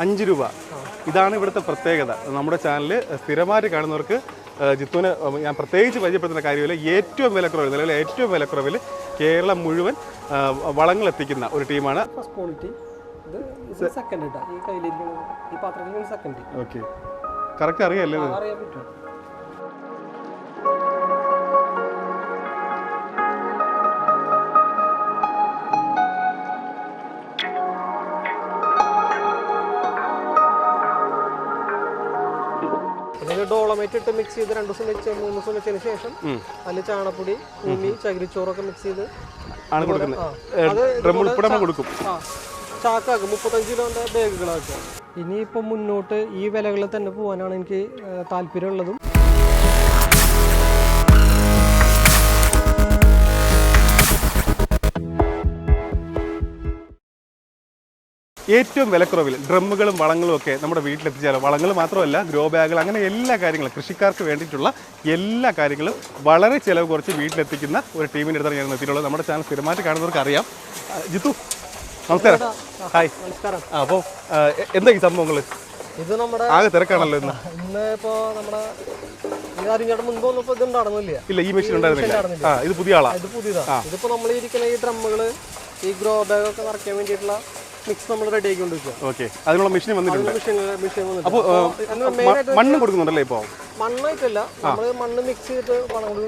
5 രൂപ. ഇതാണ് ഇവിടുത്തെ പ്രത്യേകത. നമ്മുടെ ചാനൽ സ്ഥിരമായിട്ട് കാണുന്നവർക്ക് ജിത്തുവിനെ ഞാൻ പ്രത്യേകിച്ച് പരിചയപ്പെടുത്തുന്ന കാര്യമില്ല. ഏറ്റവും വിലക്കുറവിൽ, നിലവിലെ ഏറ്റവും വിലക്കുറവിൽ കേരളം മുഴുവൻ വളങ്ങൾ എത്തിക്കുന്ന ഒരു ടീമാണ്. ഓക്കെ, കറക്റ്റ് അറിയാമല്ലേ? ഡോളമൈറ്റ് ഇട്ട് മിക്സ് ചെയ്ത് 2 ദിവസം വെച്ച് 3 ദിവസം വെച്ചതിന് ശേഷം അതിൽ ചാണപ്പൊടി, ഭൂമി, ചകിരിച്ചോറൊക്കെ മിക്സ് ചെയ്ത് കൊടുക്കും. ചാക്കാക്കും 35 കിലോന്റെ ബാഗുകളാക്കുക. ഇനിയിപ്പോൾ മുന്നോട്ട് ഈ വിലകളിൽ തന്നെ പോകാനാണ് എനിക്ക് താല്പര്യമുള്ളതും. ഏറ്റവും വിലക്കുറവിൽ ഡ്രമ്മുകളും വളങ്ങളും ഒക്കെ നമ്മുടെ വീട്ടിലെത്തിച്ചാൽ, വളങ്ങൾ മാത്രമല്ല ഗ്രോ ബാഗുകൾ, അങ്ങനെ എല്ലാ കാര്യങ്ങളും കൃഷിക്കാർക്ക് വേണ്ടിയിട്ടുള്ള എല്ലാ കാര്യങ്ങളും വളരെ ചിലവ് കുറച്ച് വീട്ടിലെത്തിക്കുന്ന ഒരു ടീമിൻ്റെ അടുത്താണ് ഞാൻ എത്തിയിട്ടുള്ളത്. നമ്മുടെ ചാനൽ സ്ഥിരമായിട്ട് കാണുന്നവർക്ക് അറിയാം. ജിത്തു, നമസ്കാരം. ഹായ്. അപ്പോൾ എന്താ ഈ സംഭവങ്ങൾ? ഇത് നമ്മുടെ ആകെ തിരക്കാണല്ലോ ഇന്ന്. ഇപ്പോൾ നമ്മുടെ മുൻപ് വന്നപ്പോൾ ഇത് ഉണ്ടായിരുന്നില്ല. ഇല്ല, ഈ മെഷീൻ ഉണ്ടായിരുന്നില്ല. ഇത് പുതിയ ആളാണ്. ഇത് പുതിയതാണ്. ഇതിപ്പോൾ നമ്മൾ ഇരിക്കുന്ന ഈ ഡ്രമ്മുകൾ, ഈ ഗ്രോ ബാഗ് ഒക്കെ നിറയ്ക്കാൻ വേണ്ടിയിട്ടുള്ള മിക്സ് നമ്മൾ റെഡി ആക്കിക്കൊണ്ടിരിക്കുക. ഓക്കെ, അതിനുള്ള മെഷീൻ വന്നിട്ടുണ്ട്. അപ്പോൾ മണ്ണ് കൊടുക്കുന്നുണ്ടല്ലേ? ഇപ്പോൾ മണ്ണായിട്ടല്ല, നമ്മൾ മണ്ണ് മിക്സ് ചെയ്തിട്ട്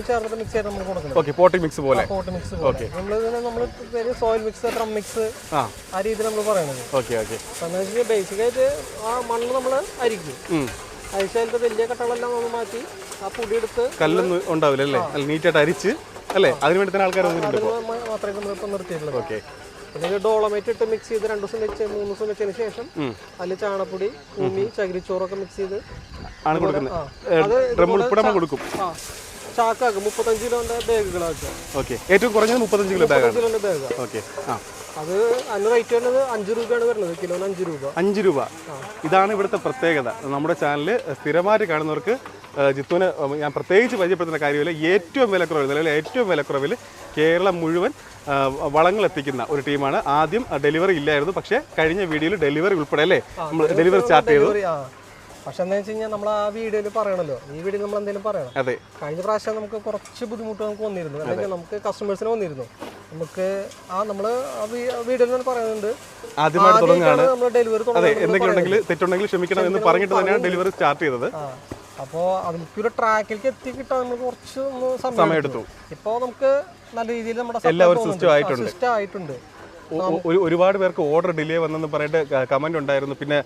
ചേർന്നിട്ട് മിക്സ് ചെയ്ത് നമ്മൾ കൊടുക്കുന്നത്. ഓക്കെ, പോട്ടി മിക്സ് പോലെ. പോട്ടി മിക്സ് പോലെ നമ്മൾ സോയിൽ മിക്സ്, ഡ്രം മിക്സ്, ആ രീതിയിൽ നമ്മൾ പറയുന്നത്. Okay okay. ബേസിക്കായിട്ട് ആ മണ്ണ് നമ്മൾ അരിക്കും. അരിച്ചാലത്തെ വലിയ കട്ടകളെല്ലാം നമ്മൾ മാറ്റി ആ പൊടി എടുത്ത്, കല്ലൊന്നും ഉണ്ടാവില്ല അല്ലേ? നീറ്റായിട്ട് അരിച്ച് അല്ലേ? അതിന് വേണ്ടി തന്നെ ആൾക്കാർ മാത്രമേ നമ്മളിപ്പോൾ നിർത്തിയിട്ടുള്ളത്. ഓക്കെ. പിന്നെ ഡോളമൈറ്റ് ഇട്ട് മിക്സ് ചെയ്ത് 2 ദിവസം വെച്ച് 3 ദിവസം വെച്ചതിന് ശേഷം അതിൽ ചാണപ്പൊടി, ഭൂമി, ചകിരിച്ചോറൊക്കെ മിക്സ് ചെയ്ത് കൊടുക്കും. ചാക്കാക്കും 35 കിലോന്റെ ബാഗുകളാക്കുക. ഓക്കെ, ഏറ്റവും കുറഞ്ഞത് 35 കിലോ ബാഗ്. ഓക്കെ. അത് അതിന് റേറ്റ് വരുന്നത് 5 രൂപയാണ് വരുന്നത്. കിലോന് 5 രൂപ. 5 രൂപ. ഇതാണ് ഇവിടുത്തെ പ്രത്യേകത. നമ്മുടെ ചാനൽ സ്ഥിരമായിട്ട് കാണുന്നവർക്ക് ജിത്തുവിനെ ഞാൻ പ്രത്യേകിച്ച് പരിചയപ്പെടുത്തുന്ന കാര്യമില്ല. ഏറ്റവും വിലക്കുറവിൽ, നിലവിലെ ഏറ്റവും വിലക്കുറവിൽ കേരളം മുഴുവൻ വളങ്ങൾ എത്തിക്കുന്ന ഒരു ടീമാണ്. ആദ്യം ഡെലിവറി ഇല്ലായിരുന്നു, പക്ഷേ കഴിഞ്ഞ വീഡിയോയിൽ ഡെലിവറി ഉൾപ്പെടെ അല്ലേ നമ്മൾ ഡെലിവറി സ്റ്റാർട്ട് ചെയ്തു. പക്ഷെ എന്താ വെച്ച് കഴിഞ്ഞാൽ നമ്മൾ ആ വീഡിയോയിൽ പറയണല്ലോ, ഈ വീഡിയോയിൽ നമ്മൾ എന്തെങ്കിലും പറയണം. അതെ, കഴിഞ്ഞ പ്രാവശ്യം നമുക്ക് കുറച്ച് ബുദ്ധിമുട്ട് നമുക്ക് വന്നിരുന്നു. അല്ലെങ്കിൽ നമുക്ക് കസ്റ്റമേഴ്സിന് വന്നിരുന്നു. നമുക്ക് നമ്മൾ ആ വീഡിയോയിൽ പറയുന്നുണ്ട് ആദ്യമായിട്ട് തുടങ്ങുകയാണ് നമ്മൾ ഡെലിവറി. അതെ, എന്തെങ്കിലും ഉണ്ടെങ്കിൽ തെറ്റുണ്ടെങ്കിൽ ക്ഷമിക്കണം എന്ന് പറഞ്ഞിട്ട് തന്നെയാണ് ഡെലിവറി സ്റ്റാർട്ട് ചെയ്തത്. അപ്പോൾ അതിലേക്ക് ഒരു ട്രാക്കിലേക്ക് എത്തി കിട്ടാൻ നമുക്ക് കുറച്ച് സമയം എടുത്തു. ഇപ്പോൾ നമുക്ക് നല്ല രീതിയിൽ നമ്മുടെ എല്ലാവരും സിസ്റ്റം ആയിട്ടുണ്ട്. ഒരുപാട് പേർക്ക് ഓർഡർ ഡിലേ വന്നെന്ന് പറഞ്ഞിട്ട് കമന്റ് ഉണ്ടായിരുന്നു. പിന്നെ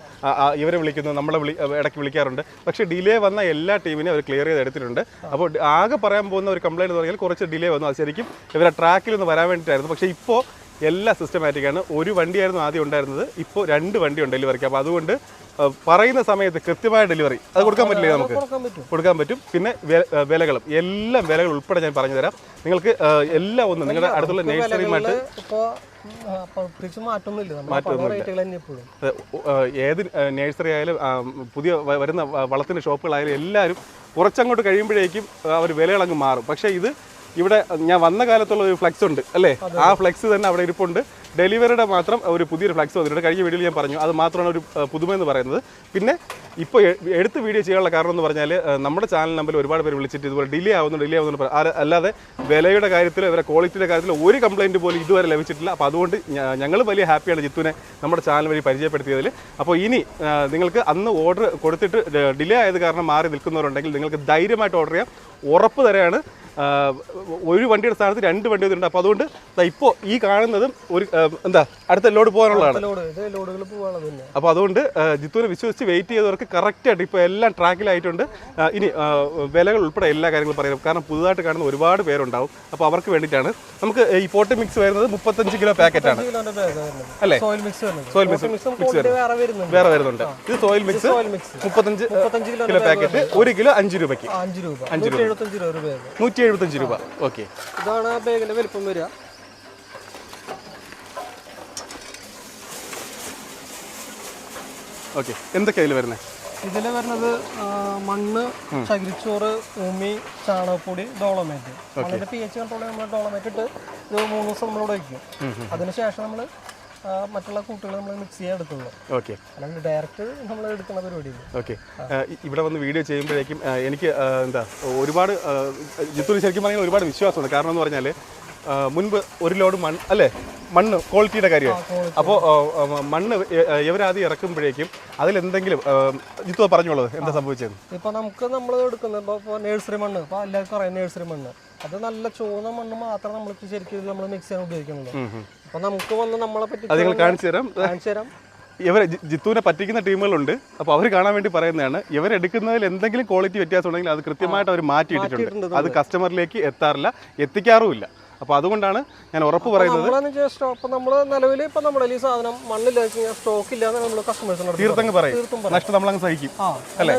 ഇവരെ വിളിക്കുന്നു, നമ്മളെ ഇടയ്ക്ക് വിളിക്കാറുണ്ട്. പക്ഷേ ഡിലേ വന്ന എല്ലാ ടീമിനെയും അവർ ക്ലിയർ ചെയ്ത് എടുത്തിട്ടുണ്ട്. അപ്പോൾ ആകെ പറയാൻ പോകുന്ന ഒരു കംപ്ലൈൻറ്റ് എന്ന് പറഞ്ഞാൽ കുറച്ച് ഡിലേ വന്നു. അത് ശരിക്കും ഇവരെ ട്രാക്കിൽ ഒന്ന് വരാൻ വേണ്ടിയിട്ടായിരുന്നു. പക്ഷേ ഇപ്പോൾ എല്ലാം സിസ്റ്റമാറ്റിക്കാണ്. ഒരു വണ്ടിയായിരുന്നു ആദ്യം ഉണ്ടായിരുന്നത്, ഇപ്പോൾ 2 വണ്ടിയുണ്ട് ഡെലിവറിക്ക്. അപ്പോൾ അതുകൊണ്ട് പറയുന്ന സമയത്ത് കൃത്യമായ ഡെലിവറി അത് കൊടുക്കാൻ പറ്റില്ലേ? നമുക്ക് കൊടുക്കാൻ പറ്റും. പിന്നെ വിലകളും എല്ലാം വിലകൾ ഉൾപ്പെടെ ഞാൻ പറഞ്ഞു തരാം. നിങ്ങൾക്ക് എല്ലാം ഒന്ന് നിങ്ങളുടെ അടുത്തുള്ള നഴ്സറിയുമായിട്ട് ഏത് നഴ്സറി ആയാലും പുതിയ വരുന്ന വളത്തിൻ്റെ ഷോപ്പുകളായാലും എല്ലാവരും കുറച്ചങ്ങോട്ട് കഴിയുമ്പോഴേക്കും അവർ വിലകളങ്ങ് മാറും. പക്ഷേ ഇത് ഇവിടെ ഞാൻ വന്ന കാലത്തുള്ള ഒരു ഫ്ലെക്സ് ഉണ്ട് അല്ലേ? ആ ഫ്ലെക്സ് തന്നെ അവിടെ ഇരിപ്പുണ്ട്. ഡെലിവറിയുടെ മാത്രം ഒരു പുതിയൊരു ഫ്ലെക്സ് വന്നിട്ടുണ്ട്. കഴിഞ്ഞ വീഡിയോയിൽ ഞാൻ പറഞ്ഞു, അത് മാത്രമാണ് ഒരു പുതുമയെന്ന് പറയുന്നത്. പിന്നെ ഇപ്പോൾ എടുത്ത് വീഡിയോ ചെയ്യാനുള്ള കാരണം എന്ന് പറഞ്ഞാൽ നമ്മുടെ ചാനൽ നമ്പറിൽ ഒരുപാട് പേര് വിളിച്ചിട്ട് ഇതുപോലെ ഡിലേ ആവുന്നു അല്ലാതെ വിലയുടെ കാര്യത്തിലോ ഇവരെ ക്വാളിറ്റിയുടെ കാര്യത്തിലോ ഒരു കംപ്ലയിൻറ്റ് പോലും ഇതുവരെ ലഭിച്ചിട്ടില്ല. അപ്പോൾ അതുകൊണ്ട് ഞങ്ങൾ വലിയ ഹാപ്പിയാണ് ജിത്തുവിനെ നമ്മുടെ ചാനൽ വഴി പരിചയപ്പെടുത്തിയതിൽ. അപ്പോൾ ഇനി നിങ്ങൾക്ക് അന്ന് ഓർഡർ കൊടുത്തിട്ട് ഡിലേ ആയത് കാരണം മാറി നിൽക്കുന്നവരുണ്ടെങ്കിൽ നിങ്ങൾക്ക് ധൈര്യമായിട്ട് ഓർഡർ ചെയ്യാം. ഉറപ്പ് തരാണ്. ഒരു വണ്ടിയുടെ സ്ഥാനത്ത് 2 വണ്ടി വന്നിട്ടുണ്ട്. അപ്പോൾ അതുകൊണ്ട് ഇപ്പോൾ ഈ കാണുന്നതും ഒരു അടുത്ത ലോഡ് പോകാനുള്ളതാണ്. അപ്പോൾ അതുകൊണ്ട് ജിത്തുവിനെ വിശ്വസിച്ച് വെയിറ്റ് ചെയ്തവർക്ക് കറക്റ്റായിട്ട് ഇപ്പോൾ എല്ലാം ട്രാക്കിലായിട്ടുണ്ട്. ഇനി വിലകൾ ഉൾപ്പെടെ എല്ലാ കാര്യങ്ങളും പറയാം. കാരണം പുതുതായിട്ട് കാണുന്ന ഒരുപാട് പേരുണ്ടാവും. അപ്പോൾ അവർക്ക് വേണ്ടിയിട്ടാണ്. നമുക്ക് ഈ പോട്ടി മിക്സ് വരുന്നത് 35 കിലോ പാക്കറ്റാണ് അല്ലേ? സോയിൽ മിക്സ് വേറെ വരുന്നുണ്ട്. ഇത് soil mix 35 kilo packet 1 kilo 5 രൂപയ്ക്ക്. 175 രൂപ. ഓക്കെ, ഇതാണ് ആ ബാഗിന്റെ വലിപ്പം വരിക. ഓക്കെ, എന്തൊക്കെയാണ് വരുന്നത്? ഇതിൽ വരുന്നത് മണ്ണ്, ചകിരിച്ചോറ്, ഭൂമി, ചാണകപ്പൊടി, ഡോളമൈറ്റ്. അതിന്റെ pH കൺട്രോൾ നമ്മൾ ഡോളമൈറ്റ് ഇട്ട് 3 ദിവസം നമ്മളിവിടെ വയ്ക്കും. അതിനുശേഷം നമ്മൾ മറ്റുള്ള കൂട്ടുകൾ നമ്മൾ മിക്സ് ചെയ്യാൻ എടുക്കുള്ളൂ. ഓക്കെ, അല്ലാണ്ട് ഡയറക്റ്റ് നമ്മൾ എടുക്കുന്ന പരിപാടിയില്ല. ഓക്കെ. ഇവിടെ വന്ന് വീഡിയോ ചെയ്യുമ്പോഴേക്കും എനിക്ക് എന്താ ഒരുപാട് ജിത്തുവിന് ശരിക്കും പറഞ്ഞാൽ ഒരുപാട് വിശ്വാസമുണ്ട്. കാരണം എന്ന് പറഞ്ഞാൽ മുൻപ് ഒരു ലോഡ് മണ്ണ് ക്വാളിറ്റിയുടെ കാര്യമാണ്. അപ്പോൾ മണ്ണ് ഇവരാദ്യം ഇറക്കുമ്പോഴേക്കും അതിലെന്തെങ്കിലും ജിത്തു പറഞ്ഞോളൂ എന്താ സംഭവിച്ചത്? ഇപ്പൊ നമ്മൾ എടുക്കുന്നത് ഇപ്പോൾ നഴ്സറി മണ്ണ്, ഇപ്പോൾ എല്ലാവർക്കും അറിയാം നഴ്സറി മണ്ണ്, അത് നല്ല ചുവന്ന മണ്ണ് മാത്രം നമ്മൾ ശരിക്കും നമ്മൾ മിക്സ് ചെയ്യാൻ ഉപയോഗിക്കുന്നുള്ളൂ. അപ്പൊ നമുക്ക് വന്ന് നമ്മളെ പറ്റി അത് ഞങ്ങൾ കാണിച്ചു തരാം. ഇവരെ ജിത്തുവിനെ പറ്റിക്കുന്ന ടീമുകളുണ്ട്. അപ്പോൾ അവർ കാണാൻ വേണ്ടി പറയുന്നതാണ്, ഇവരെടുക്കുന്നതിൽ എന്തെങ്കിലും ക്വാളിറ്റി വ്യത്യാസം ഉണ്ടെങ്കിൽ അത് കൃത്യമായിട്ട് അവർ മാറ്റിയിട്ടിട്ടുണ്ട്. അത് കസ്റ്റമറിലേക്ക് എത്തിക്കാറുമില്ല. അപ്പോൾ അതുകൊണ്ടാണ് ഞാൻ ഉറപ്പ് പറയുന്നത്. നമ്മൾ നിലവിൽ ഇപ്പൊ നമ്മുടെ ഈ സാധനം മണ്ണില്ല സ്റ്റോക്ക് ഇല്ലാതെ നമ്മൾ കസ്റ്റമേഴ്സിനോട് തീർത്തങ്ങ് പറയും, നഷ്ടം നമ്മളങ്ങ് സഹിക്കും. അല്ലേ,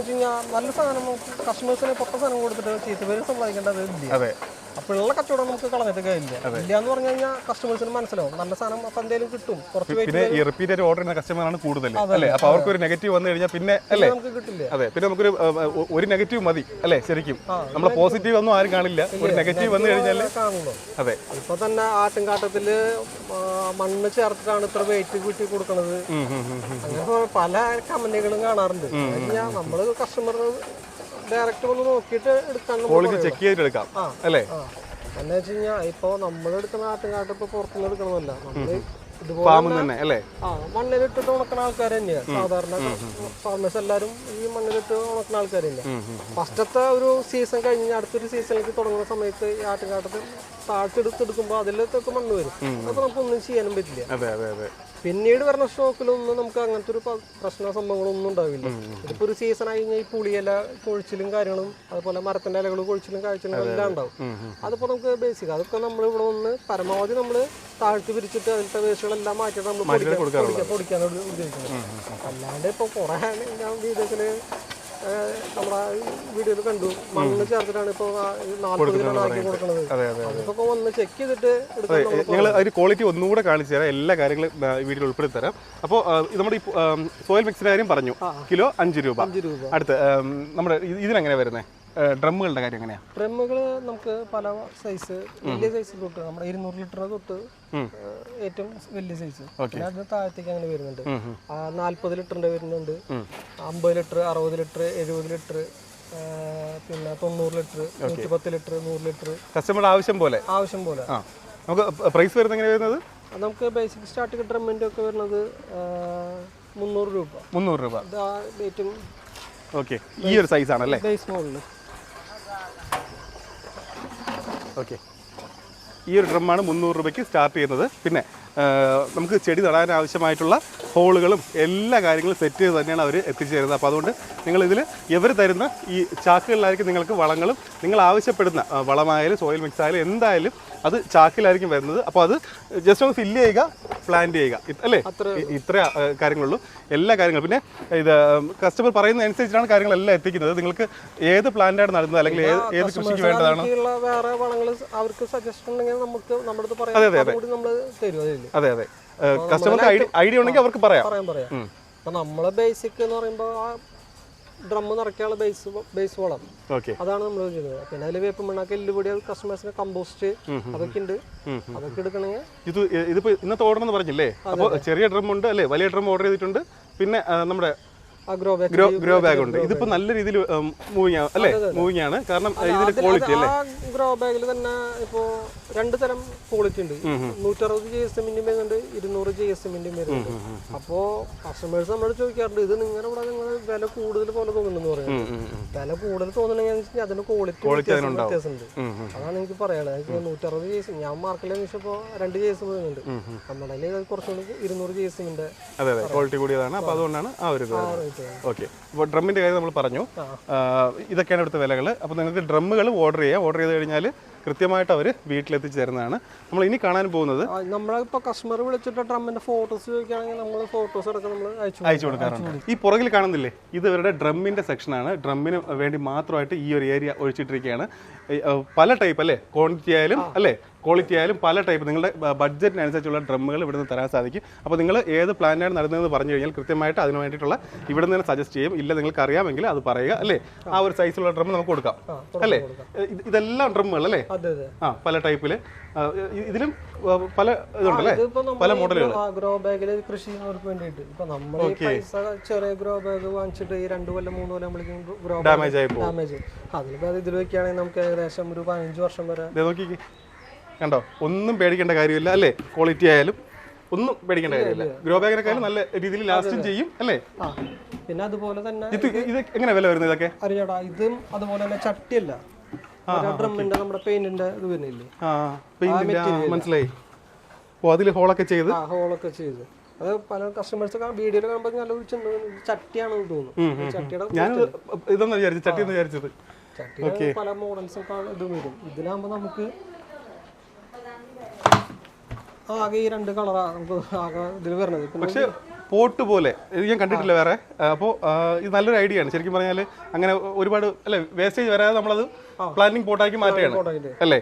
നല്ല സാധനം കസ്റ്റമേഴ്സിന് പൊട്ട സാധനം കൊടുത്തിട്ട് ചീത്തപേര് സമ്പാദിക്കേണ്ടത് ഇല്ല. അതെ, അപ്പോഴുള്ള കച്ചവടം നമുക്ക് കളഞ്ഞിട്ട് കാര്യമില്ല. ഇല്ല എന്ന് പറഞ്ഞു കഴിഞ്ഞാൽ കസ്റ്റമേഴ്സിന് മനസ്സിലാവും നല്ല സാധനം അപ്പൊ എന്തെങ്കിലും കിട്ടും. പിന്നെ ഈ റിപ്പീറ്റ് ഓർഡർ ചെയ്യുന്ന കസ്റ്റമറാണ് കൂടുതൽ അല്ലേ. അപ്പൊ അവർക്ക് ഒരു നെഗറ്റീവ് വന്നു കഴിഞ്ഞാൽ പിന്നെ അല്ലേ നമുക്ക് കിട്ടില്ല. അതെ, പിന്നെ നമുക്കൊരു നെഗറ്റീവ് മതി അല്ലേ. ശരിക്കും നമ്മളെ പോസിറ്റീവ് ഒന്നും ആരും കാണില്ല, ഒരു നെഗറ്റീവ് വന്നു കഴിഞ്ഞാൽ കാണുള്ളൂ. അതെ, ഇപ്പൊ തന്നെ ആട്ടുംകാട്ടത്തില് മണ്ണ് ചേർത്തിട്ടാണ് ഇത്ര വെയിറ്റ് കൂട്ടി കൊടുക്കുന്നത്. അങ്ങനെ പല കമ്പനികളും കാണാറുണ്ട്. നമ്മള് കസ്റ്റമർ ഡയറക്റ്റ് വന്ന് നോക്കിയിട്ട് എടുക്കാൻ ചെക്ക് ചെയ്തിട്ട് എടുക്കാം അല്ലേ. എന്ന് വെച്ച് കഴിഞ്ഞാൽ ഇപ്പൊ നമ്മൾ എടുക്കുന്ന ആട്ടുംകാട്ട് ഇപ്പൊ പുറത്തുനിന്ന് എടുക്കണമല്ല, നമ്മള് മണ്ണിലിട്ടിട്ട് ഉണക്കുന്ന ആൾക്കാർ തന്നെയാണ് സാധാരണ ഫാർമേഴ്സ് എല്ലാവരും. ഈ മണ്ണിലിട്ട് ഉണക്കുന്ന ആൾക്കാർ തന്നെയാണ്. ഫസ്റ്റത്തെ ഒരു സീസൺ കഴിഞ്ഞ് അടുത്തൊരു സീസണിലേക്ക് തുടങ്ങുന്ന സമയത്ത് ഈ ആട്ടുംകാട്ടത്ത് താഴ്ത്തെടുത്തെടുക്കുമ്പോൾ അതിലൊക്കെ മണ്ണ് വരും. അപ്പൊ നമുക്കൊന്നും ചെയ്യാനും പറ്റില്ല. പിന്നീട് വരുന്ന സ്റ്റോക്കിലൊന്നും നമുക്ക് അങ്ങനത്തെ ഒരു പ്രശ്ന സംഭവങ്ങളൊന്നും ഉണ്ടാവില്ല. ഇതിപ്പോ ഒരു സീസൺ ആയി കഴിഞ്ഞാൽ ഈ പുളിയില കൊഴിച്ചിലും കാര്യങ്ങളും അതുപോലെ മരത്തിന്റെ ഇലകൾ കൊഴിച്ചിലും കാഴ്ചകളും എല്ലാം ഉണ്ടാവും. അതിപ്പോ നമുക്ക് ബേസിക് അതൊക്കെ നമ്മൾ ഇവിടെ വന്ന് പരമാവധി നമ്മൾ താഴ്ത്തി പിരിച്ചിട്ട് അതിലത്തെ വേസ്റ്റുകളെല്ലാം മാറ്റിയിട്ട് നമ്മൾ പൊടിക്കാനാണ് ഉപയോഗിക്കുന്നത്. അല്ലാണ്ട് ഇപ്പൊ കുറെ ഞാൻ വീഡിയോസില് നമ്മുടെ വീഡിയോയിൽ കണ്ടു മണ്ണ് ചേർത്തിട്ടാണ് ഇപ്പൊ 40 കിലോ ആക്കി കൊടുക്കുന്നത്. അതൊക്കെ വന്ന് ചെക്ക് ചെയ്തിട്ട് ഞങ്ങൾ അതിന് ക്വാളിറ്റി ഒന്നുകൂടെ കാണിച്ചു തരാം, എല്ലാ കാര്യങ്ങളും വീഡിയോയിൽ ഉൾപ്പെടുത്തി തരാം. അപ്പോൾ നമ്മുടെ ഈ സോയിൽ മിക്സിന്റെ കാര്യം പറഞ്ഞു, കിലോ 5 രൂപ. അടുത്ത് നമ്മുടെ ഇതിനെങ്ങനെ വരുന്നത് ഡ്രമ്മുകളുടെ കാര്യം എങ്ങനെയാ? ഡ്രമ്മുകൾ നമുക്ക് പല സൈസ്, വലിയ സൈസ് തൊട്ട് നമ്മുടെ 200 ലിറ്റർ തൊട്ട് ഏറ്റവും വലിയ സൈസ്, അതിന് താഴത്തേക്ക് അങ്ങനെ വരുന്നുണ്ട്. 40 ലിറ്ററിന്റെ വരുന്നുണ്ട്, 50 ലിറ്റർ, 60 ലിറ്റർ, 70 ലിറ്റർ, പിന്നെ 90 ലിറ്റർ, 110 ലിറ്റർ, 100 ലിറ്റർ. കസ്റ്റമറുടെ ആവശ്യം പോലെ നമുക്ക് പ്രൈസ് വരുന്നത് എങ്ങനെ വരുന്നത്? നമുക്ക് ബേസിക് സ്റ്റാർട്ടിംഗ് ഡ്രമ്മിന്റെ ഒക്കെ വരുന്നത് 300 രൂപ. 300 രൂപ ഏറ്റവും ഓക്കെ. ഈ ഒരു സൈസ് ആണല്ലേ ബേസ് മോഡല്. ഓക്കെ, ഈ ഒരു ഡ്രമ്മാണ് 300 രൂപയ്ക്ക് സ്റ്റാർട്ട് ചെയ്യുന്നത്. പിന്നെ നമുക്ക് ചെടി നടാൻ ആവശ്യമായിട്ടുള്ള ഹോളുകളും എല്ലാ കാര്യങ്ങളും സെറ്റ് ചെയ്ത് തന്നെയാണ് അവർ എത്തിച്ചേരുന്നത്. അപ്പോൾ അതുകൊണ്ട് നിങ്ങളിതിൽ ഇവർ തരുന്ന ഈ ചാക്കുകളിലായിരിക്കും നിങ്ങൾക്ക് വളങ്ങളും നിങ്ങൾ ആവശ്യപ്പെടുന്ന വളമായാലും സോയിൽ മിക്സ് ആയാലും എന്തായാലും അത് ചാക്കിലായിരിക്കും വരുന്നത്. അപ്പോൾ അത് ജസ്റ്റ് ഒന്ന് ഫില്ല് ചെയ്യുക, പ്ലാന്റ് ചെയ്യുക അല്ലേ, ഇത്ര കാര്യങ്ങളുള്ളൂ എല്ലാ കാര്യങ്ങളും. പിന്നെ ഇത് കസ്റ്റമർ പറയുന്ന അനുസരിച്ചാണ് കാര്യങ്ങളെല്ലാം എത്തിക്കുന്നത്. നിങ്ങൾക്ക് ഏത് പ്ലാന്റാണ് നടുന്നത് അല്ലെങ്കിൽ ഏത് കൃഷിക്ക് വേണ്ടതാണ് വേറെ വളങ്ങൾ അവർക്ക് സജഷൻ ഉണ്ടെങ്കിൽ നമുക്ക് നമ്മുടെ അടുത്ത് പറയാം. അതെ അതെ, കസ്റ്റമർക്ക് ഐഡിയ ഉണ്ടെങ്കിൽ അവർക്ക് പറയാം. അപ്പൊ നമ്മളെ ബേസിക് എന്ന് പറയുമ്പോൾ ആ ഡ്രമ്മ് നിറയ്ക്കാനുള്ള ബേസ് വളം അതാണ് നമ്മൾ ചെയ്യുന്നത്. പിന്നെ അതിൽ വേപ്പ് മണ്ണാക്കി എല്ലുപൊടി കസ്റ്റമേഴ്സിന് കമ്പോസ്റ്റ് അതൊക്കെ ഉണ്ട്. അതൊക്കെ എടുക്കണമെങ്കിൽ ഇതിപ്പോ ഇന്നത്തെ ഓർഡർ എന്ന് പറഞ്ഞില്ലേ, അപ്പോൾ ചെറിയ ഡ്രം ഉണ്ട് അല്ലേ, വലിയ ഡ്രം ഓർഡർ ചെയ്തിട്ടുണ്ട്. പിന്നെ നമ്മുടെ ഗ്രോ ബാഗ് ഉണ്ട്. ഇതിപ്പോ നല്ല രീതിയിൽ മൂവിങ് ആണ് കാരണം ഇതിന്റെ ക്വാളിറ്റി അല്ലേ. ഗ്രോ ബാഗിൽ തന്നെ ഇപ്പോ 2 തരം ക്വാളിറ്റി ഉണ്ട്. 160 GSM-ന്റെയും വരുന്നുണ്ട്, 200 GSM-ന്റെയും വരുന്നുണ്ട്. അപ്പോ കസ്റ്റമേഴ്സ് നമ്മളോട് ചോദിക്കാറുണ്ട്, ഇത് നിങ്ങളുടെ ഇവിടെ നിങ്ങൾ വില കൂടുതൽ പോലെ തോന്നുന്നുണ്ടെന്ന് പറയുന്നത്. വില കൂടുതൽ തോന്നണമെങ്കിൽ അതിന്റെ ക്വാളിറ്റി വ്യത്യാസമുണ്ട്. അതാണ് എനിക്ക് പറയാനുള്ളത്. എനിക്ക് 160 GSM ഞാൻ മാർക്കറ്റിൽ അന്വേഷിച്ചപ്പോ 2 GSM വരുന്നുണ്ട്. നമ്മുടെ കുറച്ചുകൂടി 200 GSM-ന്റെ ക്വാളിറ്റി കൂടിയതാണ്. അപ്പൊ അതുകൊണ്ടാണ് ആ ഒരു ഓക്കെ. അപ്പോൾ ഡ്രമ്മിന്റെ കാര്യം നമ്മൾ പറഞ്ഞു, ഇതൊക്കെയാണ് ഇവിടുത്തെ വിലകൾ. അപ്പോൾ നിങ്ങൾക്ക് ഡ്രമ്മുകൾ ഓർഡർ ചെയ്ത് കഴിഞ്ഞാൽ കൃത്യമായിട്ട് അവർ വീട്ടിലെത്തിച്ച് തരുന്നതാണ്. നമ്മൾ ഇനി കാണാൻ പോകുന്നത് നമ്മളിപ്പോൾ കസ്റ്റമർ വിളിച്ചിട്ട് ഡ്രമ്മിന്റെ ഫോട്ടോസ് ചോദിക്കുകയാണെങ്കിൽ നമ്മൾ ഫോട്ടോസ് അടക്കം നമ്മൾ അയച്ചു കൊടുക്കാറുണ്ട്. ഈ പുറകിൽ കാണുന്നില്ലേ, ഇത് ഇവരുടെ ഡ്രമ്മിന്റെ സെക്ഷനാണ്. ഡ്രമ്മിന് വേണ്ടി മാത്രമായിട്ട് ഈ ഒരു ഏരിയ ഒഴിച്ചിട്ടിരിക്കുകയാണ്. പല ടൈപ്പ് അല്ലേ, ക്വാണ്ടിറ്റി ആയാലും അല്ലേ, ക്വാളിറ്റി ആയാലും പല ടൈപ്പ് നിങ്ങളുടെ ബഡ്ജറ്റിനനുസരിച്ചുള്ള ഡ്രമ്മുകൾ ഇവിടെ നിന്ന് തരാൻ സാധിക്കും. അപ്പോൾ നിങ്ങൾ ഏത് പ്ലാനാണ് നടന്നതെന്ന് പറഞ്ഞു കഴിഞ്ഞാൽ കൃത്യമായിട്ട് അതിന് വേണ്ടിയിട്ടുള്ള ഇവിടെ നിന്ന് സജസ്റ്റ് ചെയ്യും. ഇല്ല നിങ്ങൾക്ക് അറിയാമെങ്കിൽ അത് പറയുക അല്ലേ, ആ ഒരു സൈസിലുള്ള ഡ്രം നമുക്ക് കൊടുക്കാം അല്ലേ. ഇതെല്ലാം ഡ്രമ്മുകൾ അല്ലേ, പല ടൈപ്പിൽ, ഇതിലും പല ഇതുണ്ടല്ലേ, പല മോഡലുകൾ. ഗ്രോ ബാഗിൽ കൃഷി ചെയ്യുന്നവർക്ക് വേണ്ടിയിട്ട് ഇപ്പൊ നമ്മൾ ചെറിയ ഗ്രോ ബാഗ് വാങ്ങിച്ചിട്ട് ഈ 2 കൊല്ലം 3 കൊല്ലം ഡാമേജ് ആയി പോകും. അതിൽ ഇതിൽ വെക്കുകയാണെങ്കിൽ നമുക്ക് ഏകദേശം ഒരു 15 വർഷം വരെ. നോക്കി കണ്ടോ, ഒന്നും പേടിക്കേണ്ട കാര്യമില്ല അല്ലേ, ക്വാളിറ്റി ആയാലും ഒന്നും പേടിക്കേണ്ട കാര്യമില്ല. ഗ്രോ ബാഗിനെക്കാളും നല്ല രീതിയിൽ ലാസ്റ്റും ചെയ്യും അല്ലേ. പിന്നെ അതുപോലെ തന്നെ ഇത് എങ്ങനെ വില വരുന്നത് ഇതൊക്കെ അറിയാടാ, ഇതും അതുപോലെ തന്നെ ചട്ടിയല്ല, ഡ്രമ്മിന്റെ നമ്മുടെ പെയിന്റിന്റെ ഇത് വരുന്നില്ലേ, മനസ്സിലായി. ഓ അതിൽ ഹോളൊക്കെ ചെയ്ത് അത് പല കസ്റ്റമേഴ്സ് വീഡിയോയിൽ കാണുമ്പോൾ നല്ലൊരു ചട്ടിയാണെന്ന് തോന്നുന്നു. ചട്ടിയുടെ ഞാൻ ഇതൊന്നും വിചാരിച്ചു, ചട്ടി എന്ന് വിചാരിച്ചത്. ചട്ടിയുടെ പല മോഡൽസും ഇത് വരും. ഇതിലാകുമ്പോ നമുക്ക് ആകെ ഈ 2 കളറാ നമുക്ക് ആകെ ഇതിൽ വരുന്നത്. പക്ഷെ പോട്ട് പോലെ ഇത് ഞാൻ കണ്ടിട്ടില്ല വേറെ. അപ്പോൾ ഇത് നല്ലൊരു ഐഡിയ ആണ് ശരിക്കും പറഞ്ഞാൽ. അങ്ങനെ ഒരുപാട് അല്ലെ വേസ്റ്റേജ് വരാതെ നമ്മളത് പ്ലാന്റിംഗ് പോട്ടാക്കി മാറ്റുകയാണ് അല്ലേ.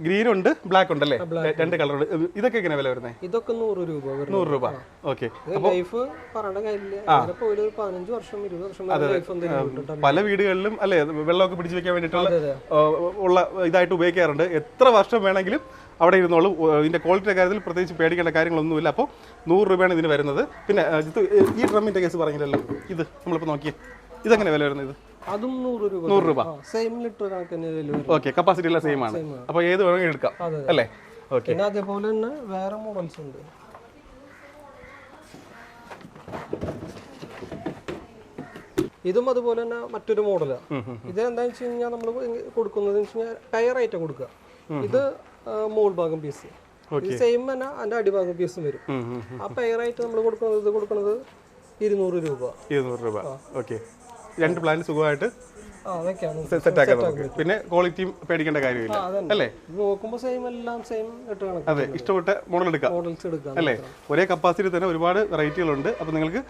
ഗ്രീൻ ഉണ്ട്, ബ്ലാക്ക് ഉണ്ട് അല്ലേ, 2 കളർ ഉണ്ട്. ഇതൊക്കെ എങ്ങനെ വില വരുന്നത്? ഇതൊക്കെ 100 രൂപ. 100 രൂപ. ഓക്കെ. ലൈഫ് പറയേണ്ട കാര്യമില്ല, 15 വർഷം 20 വർഷം പല വീടുകളിലും അല്ലേ വെള്ളമൊക്കെ പിടിച്ചു വെക്കാൻ വേണ്ടിയിട്ടുള്ള ഉള്ള ഇതായിട്ട് ഉപയോഗിക്കാറുണ്ട്. എത്ര വർഷം വേണമെങ്കിലും അവിടെ ഇരുന്നോളും. ഇതിന്റെ ക്വാളിറ്റിയുടെ കാര്യത്തിൽ പ്രത്യേകിച്ച് പേടിക്കേണ്ട കാര്യങ്ങളൊന്നുമില്ല. അപ്പോൾ 100 രൂപയാണ് ഇതിന് വരുന്നത്. പിന്നെ ഈ ഡ്രമ്മിന്റെ കേസ് പറഞ്ഞില്ലല്ലോ, ഇത് നമ്മളിപ്പോൾ നോക്കിയേ, ഇതെങ്ങനെ വില വരുന്നത്? അതും 100 രൂപ. സെയിം ലിറ്റർ കണക്കിന്. ഓക്കെ, കപ്പാസിറ്റി എല്ലാം സെയിം ആണ്. അപ്പോൾ ഏത് വേണമെങ്കിലും എടുക്കാം അല്ലേ. ഓക്കെ. പിന്നെ അതേപോലെ തന്നെ വേറെ മോഡൽസ് ഉണ്ട്. ഇതും അതുപോലെ തന്നെ മറ്റൊരു മോഡലാണ്. ഇത് എന്താണെന്ന് വെച്ച് കഴിഞ്ഞാൽ നമ്മൾ കൊടുക്കുന്നത് ടയറായിട്ട് കൊടുക്കുക. ഇത് മോൾ ഭാഗം പീസ്, സെയിം തന്നെ അതിന്റെ അടിഭാഗം പീസും വരും. ആ പെയറായിട്ട് നമ്മൾ കൊടുക്കുന്നത് 200 രൂപ. 200 രൂപ. ഓക്കെ. 2 പ്ലാന്റ് സുഖമായിട്ട് സെറ്റ് ആക്കാൻ നമുക്ക്. പിന്നെ ക്വാളിറ്റിയും പേടിക്കേണ്ട കാര്യമില്ല അല്ലേ. നോക്കുമ്പോൾ സെയിം എല്ലാം സെയിം. അതെ, ഇഷ്ടപ്പെട്ട മോഡൽ എടുക്കാം അല്ലേ. ഒരേ കപ്പാസിറ്റി തന്നെ ഒരുപാട് വെറൈറ്റികളുണ്ട്. അപ്പോൾ നിങ്ങൾക്ക്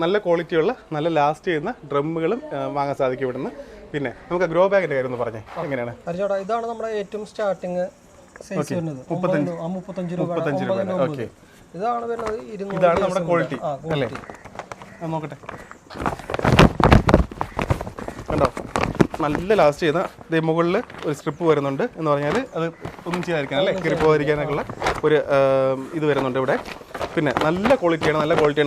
നല്ല ക്വാളിറ്റിയുള്ള നല്ല ലാസ്റ്റ് ചെയ്യുന്ന ഡ്രമ്മുകളും വാങ്ങാൻ സാധിക്കും ഇവിടുന്ന്. പിന്നെ നമുക്ക് ഗ്രോ ബാഗിന്റെ കാര്യം ഒന്ന് പറഞ്ഞേ, എങ്ങനെയാണ്? ഇതാണ് നമ്മുടെ ഏറ്റവും സ്റ്റാർട്ടിങ് സൈസ് വരുന്നത്. 35 രൂപ. ഓക്കെ. ഇതാണ് വരുന്നത് 200. ഇതാണ് നമ്മുടെ ക്വാളിറ്റി അല്ലേ. നോക്കട്ടെ, കണ്ടോ, നല്ല ലാസ്റ്റ് ചെയ്യുന്ന മുകളിൽ ഒരു സ്ട്രിപ്പ് വരുന്നുണ്ട് എന്ന് പറഞ്ഞാൽ അത് ഒന്നും ചെയ്യാതിരിക്കാൻ അല്ലേ, കയറി പോകാതിരിക്കാനൊക്കെയുള്ള ഒരു ഇത് വരുന്നുണ്ട് ഇവിടെ. പിന്നെ നല്ല ക്വാളിറ്റിയാണ്,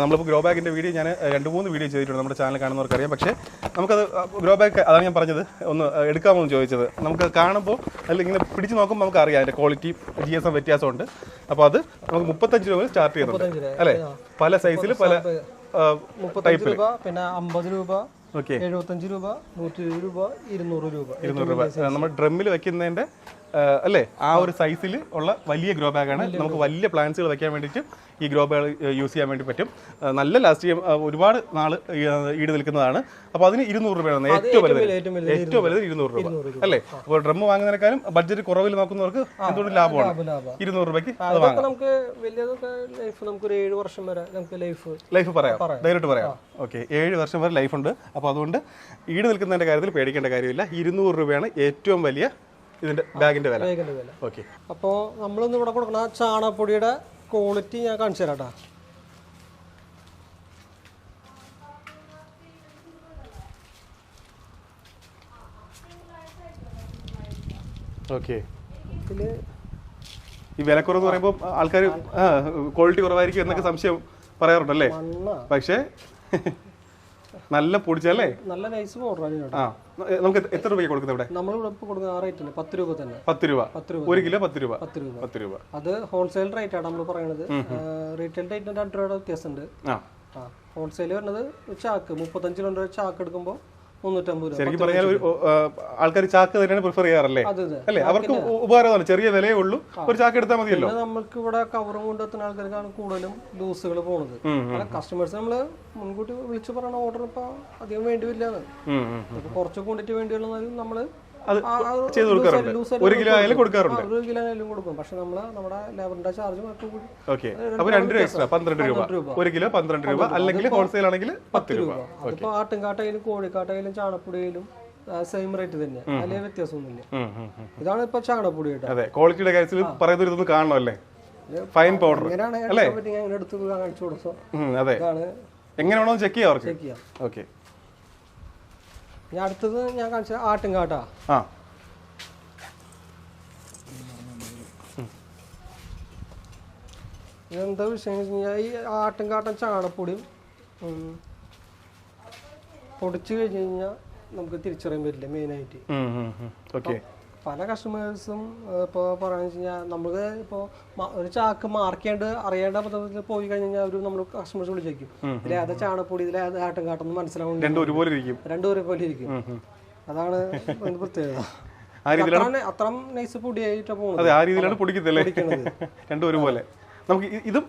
നമ്മളിപ്പോൾ ഗ്രോ ബാഗിൻ്റെ വീഡിയോ ഞാൻ 2-3 വീഡിയോ ചെയ്തിട്ടുണ്ട്, നമ്മുടെ ചാനൽ കാണുന്നവർക്കറിയാം. പക്ഷേ നമുക്കത് ഗ്രോ ബാഗ് അതാണ് ഞാൻ പറഞ്ഞത്, ഒന്ന് എടുക്കാമോ എന്ന് ചോദിച്ചത്. നമുക്ക് കാണുമ്പോൾ അല്ലെങ്കിൽ ഇങ്ങനെ പിടിച്ച് നോക്കുമ്പോൾ നമുക്ക് അറിയാം അതിൻ്റെ ക്വാളിറ്റി GSM വ്യത്യാസമുണ്ട്. അപ്പോൾ അത് നമുക്ക് 35 രൂപ സ്റ്റാർട്ട് ചെയ്യുന്നുണ്ട് അല്ലേ. പല സൈസിൽ പല 35 രൂപ, പിന്നെ 50 രൂപ, 75 രൂപ, 120 രൂപ, 200 രൂപ. 200 രൂപ നമ്മൾ ഡ്രമ്മിൽ വെക്കുന്നതിൻ്റെ അല്ലേ ആ ഒരു സൈസിൽ ഉള്ള വലിയ ഗ്രോ ബാഗാണ്. നമുക്ക് വലിയ പ്ലാന്റ്സുകൾ വെക്കാൻ വേണ്ടിയിട്ട് ഈ ഗ്രോ ബാഗ് യൂസ് ചെയ്യാൻ വേണ്ടി പറ്റും. നല്ല ലാസ്റ്റ് ചെയ്യാൻ ഒരുപാട് നാൾ ഈട് നിൽക്കുന്നതാണ്. അപ്പോൾ അതിന് 200 രൂപയാണ് ഏറ്റവും വലുത് 200 രൂപ അല്ലേ. അപ്പോൾ ഡ്രം വാങ്ങുന്നതിനേക്കാളും ബഡ്ജറ്റ് കുറവിൽ നോക്കുന്നവർക്ക് എന്തുകൊണ്ട് ലാഭമാണ്. 200 രൂപയ്ക്ക് അത് വാങ്ങാം. നമുക്ക് വലിയതൊക്കെ നമുക്ക് ഒരു 7 വർഷം വരെ നമുക്ക് ലൈഫ് പറയാം, ഡയറക്റ്റ് പറയാം. ഓക്കെ, 7 വർഷം വരെ ലൈഫ് ഉണ്ട്. അപ്പോൾ അതുകൊണ്ട് ഈട് നിൽക്കുന്നതിൻ്റെ കാര്യത്തിൽ പേടിക്കേണ്ട കാര്യമില്ല. 200 രൂപയാണ് ഏറ്റവും വലിയ ഇതിന്റെ ബാഗിന്റെ വില. ഓക്കെ. അപ്പോൾ നമ്മളിന്ന് ഇവിടെ കൊടുക്കുന്ന ചാണകപ്പൊടിയുടെ ക്വാളിറ്റി ഞാൻ കാണിച്ചു തരാം. ഓക്കെ. ഈ വിലക്കുറവെന്ന് പറയുമ്പോൾ ആൾക്കാർ ക്വാളിറ്റി കുറവായിരിക്കും എന്നൊക്കെ സംശയം പറയാറുണ്ടല്ലേ. പക്ഷേ നല്ല പൊടിച്ചല്ലേ, നല്ല നൈസ് പൗഡറാണ്. നമുക്ക് എത്ര രൂപയ്ക്ക് കൊടുക്കുന്നത് ഇവിടെ? നമ്മളിവിടെ കൊടുക്കുന്ന ആ റേറ്റിന് 10 രൂപ തന്നെ. 10 രൂപ 1 കിലോ 10 രൂപ. 10 രൂപ അത് ഹോൾസെയിൽ റേറ്റ് ആണ് നമ്മൾ പറയുന്നത്. റീറ്റെയിൽ റേറ്റിന് 2 രൂപയുടെ വ്യത്യാസമുണ്ട്. ഹോൾസെയിൽ വരുന്നത് ചാക്ക് 35 കിലോ ചാക്ക് എടുക്കുമ്പോൾ 350 രൂപ. ശരിക്കും പറഞ്ഞാൽ ആൾക്കാർ ചാക്ക് തന്നെയാണ് പ്രിഫർ ചെയ്യാറല്ലേ അല്ലേ. അവർക്ക് ഉപകാരമാണ്, ചെറിയ വിലയേ ഉള്ളൂ, ഒരു ചാക്ക് എടുത്താൽ മതിയല്ലോ. നമുക്ക് ഇവിടെ കവറും കൊണ്ടെത്തുന്ന ആൾക്കാർക്കാണ് കൂടുതലും ലൂസുകൾ പോകുന്നത്. കസ്റ്റമേഴ്സ് നമ്മള് മുൻകൂട്ടി വിളിച്ചു പറയുന്ന ഓർഡർ ഇപ്പൊ അധികം വേണ്ടി വരില്ല. കുറച്ച് ക്വാണ്ടിറ്റി വേണ്ടിയുള്ളതായാലും നമ്മള് ചെയ്ത് കൊടുക്കാറുണ്ട്. 1 കിലോ ആയാലും കൊടുക്കാറുണ്ട്. 1 കിലോ ആയാലും കൊടുക്കും. പക്ഷെ നമ്മള് നമ്മുടെ ലേബറിന്റെ ചാർജ് മാത്രം കൂടി. ഓക്കെ. അപ്പൊ 2 രൂപ എക്സ്ട്രാ 12 രൂപ. 1 കിലോ 12 രൂപ, അല്ലെങ്കിൽ ഹോൾസെയിൽ ആണെങ്കിൽ 10 രൂപ. അതിപ്പോ ആട്ടുംകാട്ടായാലും കോഴിക്കാട്ടായാലും ചാണപ്പൊടിയായാലും സെയിം റേറ്റ് തന്നെയാണ്, അതിലെ വ്യത്യാസമൊന്നുമില്ല. ഇതാണ് ഇപ്പൊ ചാണകപ്പൊടി കേട്ടോ. അതെ, ക്വാളിറ്റിയുടെ കാര്യത്തിൽ പറയുന്നത് കാണണം അല്ലേ? ഫൈൻ പൗഡർ എങ്ങനെയാണ് അങ്ങനെ എടുത്ത് കാണിച്ചു കൊടുക്കും. അതെ, എങ്ങനെയാണോ ചെക്ക് ചെയ്യാം അവർക്ക്. ചെക്ക് ചെയ്യാം. ഓക്കെ, ഞാൻ അടുത്തത് ഞാൻ കാണിച്ച ആട്ടുംകാട്ടാ. ആ, ഇതെന്താ വിഷയം വെച്ച് കഴിഞ്ഞാൽ ഈ ആട്ടുംകാട്ടൻ ചാണകപ്പൊടിയും പൊടിച്ചു കഴിഞ്ഞ് കഴിഞ്ഞാൽ നമുക്ക് തിരിച്ചറിയാൻ പറ്റില്ല മെയിനായിട്ട്. പല കസ്റ്റമേഴ്സും ഇപ്പോൾ പറയുന്നത് വെച്ച് കഴിഞ്ഞാൽ നമുക്ക് ഇപ്പോൾ ഒരു ചാക്ക് മാർക്ക് ചെയ്യാണ്ട് അറിയേണ്ട പദ്ധതിയിൽ പോയി കഴിഞ്ഞാൽ അവർ നമ്മൾ കസ്റ്റമേഴ്സ് വിളിച്ചേക്കും, ഇതിൽ ഏതാ ചാണകപ്പൊടി ഇതിൽ ഏത് ആട്ടുംകാട്ടെന്ന് മനസ്സിലാവുന്നത് രണ്ടും ഒരുപോലെ ഇരിക്കും. അതാണ് പ്രത്യേകത. അത്ര നൈസ് പൊടിയായിട്ടാണ് പോകുന്നത്. രണ്ടും ഒരുപോലെ. നമുക്ക് ഇതും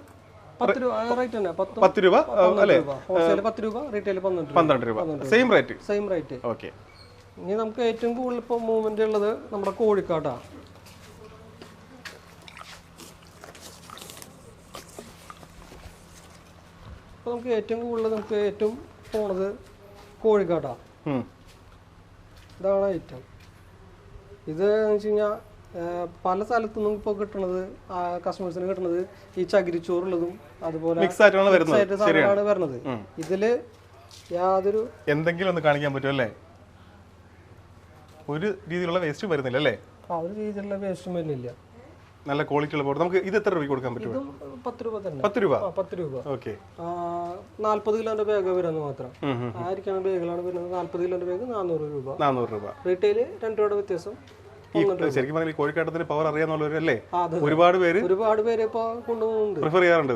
10 രൂപ റേറ്റ് തന്നെ. 10 രൂപ അല്ലേ? ഹോൾസെയിൽ 10 രൂപ, റീറ്റെയിൽ 12 രൂപ. Same rate. ഓക്കെ. ഇനി നമുക്ക് ഏറ്റവും കൂടുതൽ ഇപ്പോൾ മൂവ്മെന്റ് ഉള്ളത് നമ്മുടെ കോഴിക്കാട്ടാ. അപ്പോൾ നമുക്ക് ഏറ്റവും പോണത് കോഴിക്കാട്ടാ. ഇതാണ് ഐറ്റം. ഇത് എന്ന് വെച്ച് കഴിഞ്ഞാൽ പല സ്ഥലത്തുനിന്നും ഇപ്പോൾ കിട്ടുന്നത് കസ്റ്റമേഴ്സിന് കിട്ടുന്നത് ഈ ചകിരിച്ചോറുള്ളതും അതുപോലെ സാധനമാണ് വരുന്നത്. ഇതില് യാതൊരു എന്തെങ്കിലും ഒന്ന് കാണിക്കാൻ പറ്റും അല്ലേ? ഒരു രീതിയിലുള്ള വേസ്റ്റ് വരുന്നില്ല അല്ലേ? ഒരു രീതിയിലുള്ള വേസ്റ്റും വരുന്നില്ല. നല്ല ക്വാളിറ്റി ഉള്ള പൗഡർ. നമുക്ക് ഇത് എത്ര രൂപ കൊടുക്കാൻ പറ്റും? 10 രൂപ തന്നെ. 10 രൂപ. 10 രൂപ. ഓക്കെ. 40 കിലോന്റെ ബാഗ് വരുന്നത് മാത്രം. ആയിരിക്കാണ് ബാഗുകളാണ് വരുന്നത്. 40 കിലോന്റെ ബാഗ് 400 രൂപ. 400 രൂപ. റീറ്റെയിൽ 2 രൂപയുടെ വ്യത്യാസം. ശരിക്കും പറഞ്ഞാൽ കോഴിക്കാട്ടത്തിന്റെ പവർ അറിയാന്നുള്ളവരല്ലേ ഒരുപാട് പേര് ഇപ്പൊ കൊണ്ടുപോകുന്നുണ്ട്, പ്രിഫർ ചെയ്യാറുണ്ട്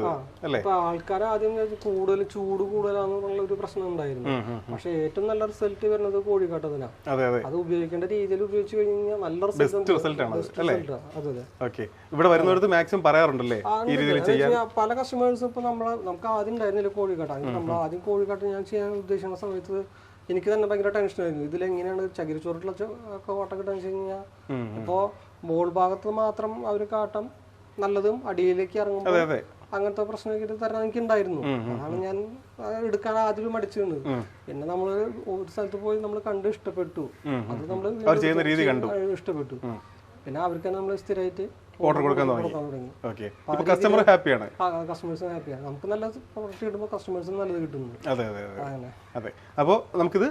അല്ലേ? ആൾക്കാർ ആദ്യം കൂടുതൽ ചൂട് കൂടുതലാണെന്നുള്ള ഒരു പ്രശ്നം ഉണ്ടായിരുന്നു. പക്ഷെ ഏറ്റവും നല്ല റിസൾട്ട് വരുന്നത് കോഴിക്കാട്ടത്തിനാണ്. അത് ഉപയോഗിക്കേണ്ട രീതിയിൽ ഉപയോഗിച്ച് കഴിഞ്ഞാൽ നല്ല റിസൾട്ട് ആണ്. ഇവിടെ വരുന്നവർക്ക് മാക്സിമം പറയാറുണ്ടല്ലേ ഈ രീതിയിൽ ചെയ്യാൻ. പല കസ്റ്റമേഴ്സും ഇപ്പൊ നമുക്ക് ആദ്യം ഉണ്ടായിരുന്നില്ല കോഴിക്കാട്ട. നമ്മൾ ആദ്യം കോഴിക്കാട്ട ഞാൻ ചെയ്യാൻ ഉദ്ദേശിക്കുന്ന സമയത്ത് എനിക്ക് തന്നെ ഭയങ്കര ടെൻഷനായിരുന്നു. ഇതിലെങ്ങനെയാണ് ചകിരിച്ചോറിട്ടുള്ള കോട്ട കിട്ടാന്ന് വെച്ച് കഴിഞ്ഞാൽ ഇപ്പോൾ മോൾ ഭാഗത്ത് മാത്രം അവർ കാട്ടം നല്ലതും അടിയിലേക്ക് ഇറങ്ങുമ്പോൾ അങ്ങനത്തെ പ്രശ്നമൊക്കെ തരാൻ എനിക്ക് ഉണ്ടായിരുന്നു. അതാണ് ഞാൻ എടുക്കാൻ ആദ്യം മടിച്ചു നിന്നത്. പിന്നെ നമ്മൾ ഒരു സ്ഥലത്ത് പോയി നമ്മൾ കണ്ട് ഇഷ്ടപ്പെട്ടു, അത് നമ്മൾ ഇഷ്ടപ്പെട്ടു. പിന്നെ അവർക്ക് നമ്മൾ സ്ഥിരമായിട്ട് ഓർഡർ കൊടുക്കാൻ തുടങ്ങി. കസ്റ്റമർ ഹാപ്പിയാണ്. കസ്റ്റമേഴ്സ് ഹാപ്പിയാണ്. നമുക്ക് നല്ല പ്രൊഡക്റ്റ് കിട്ടുമ്പോൾ കസ്റ്റമേഴ്സിന് നല്ലത് കിട്ടുന്നു. അതെ. അപ്പോൾ നമുക്കിത്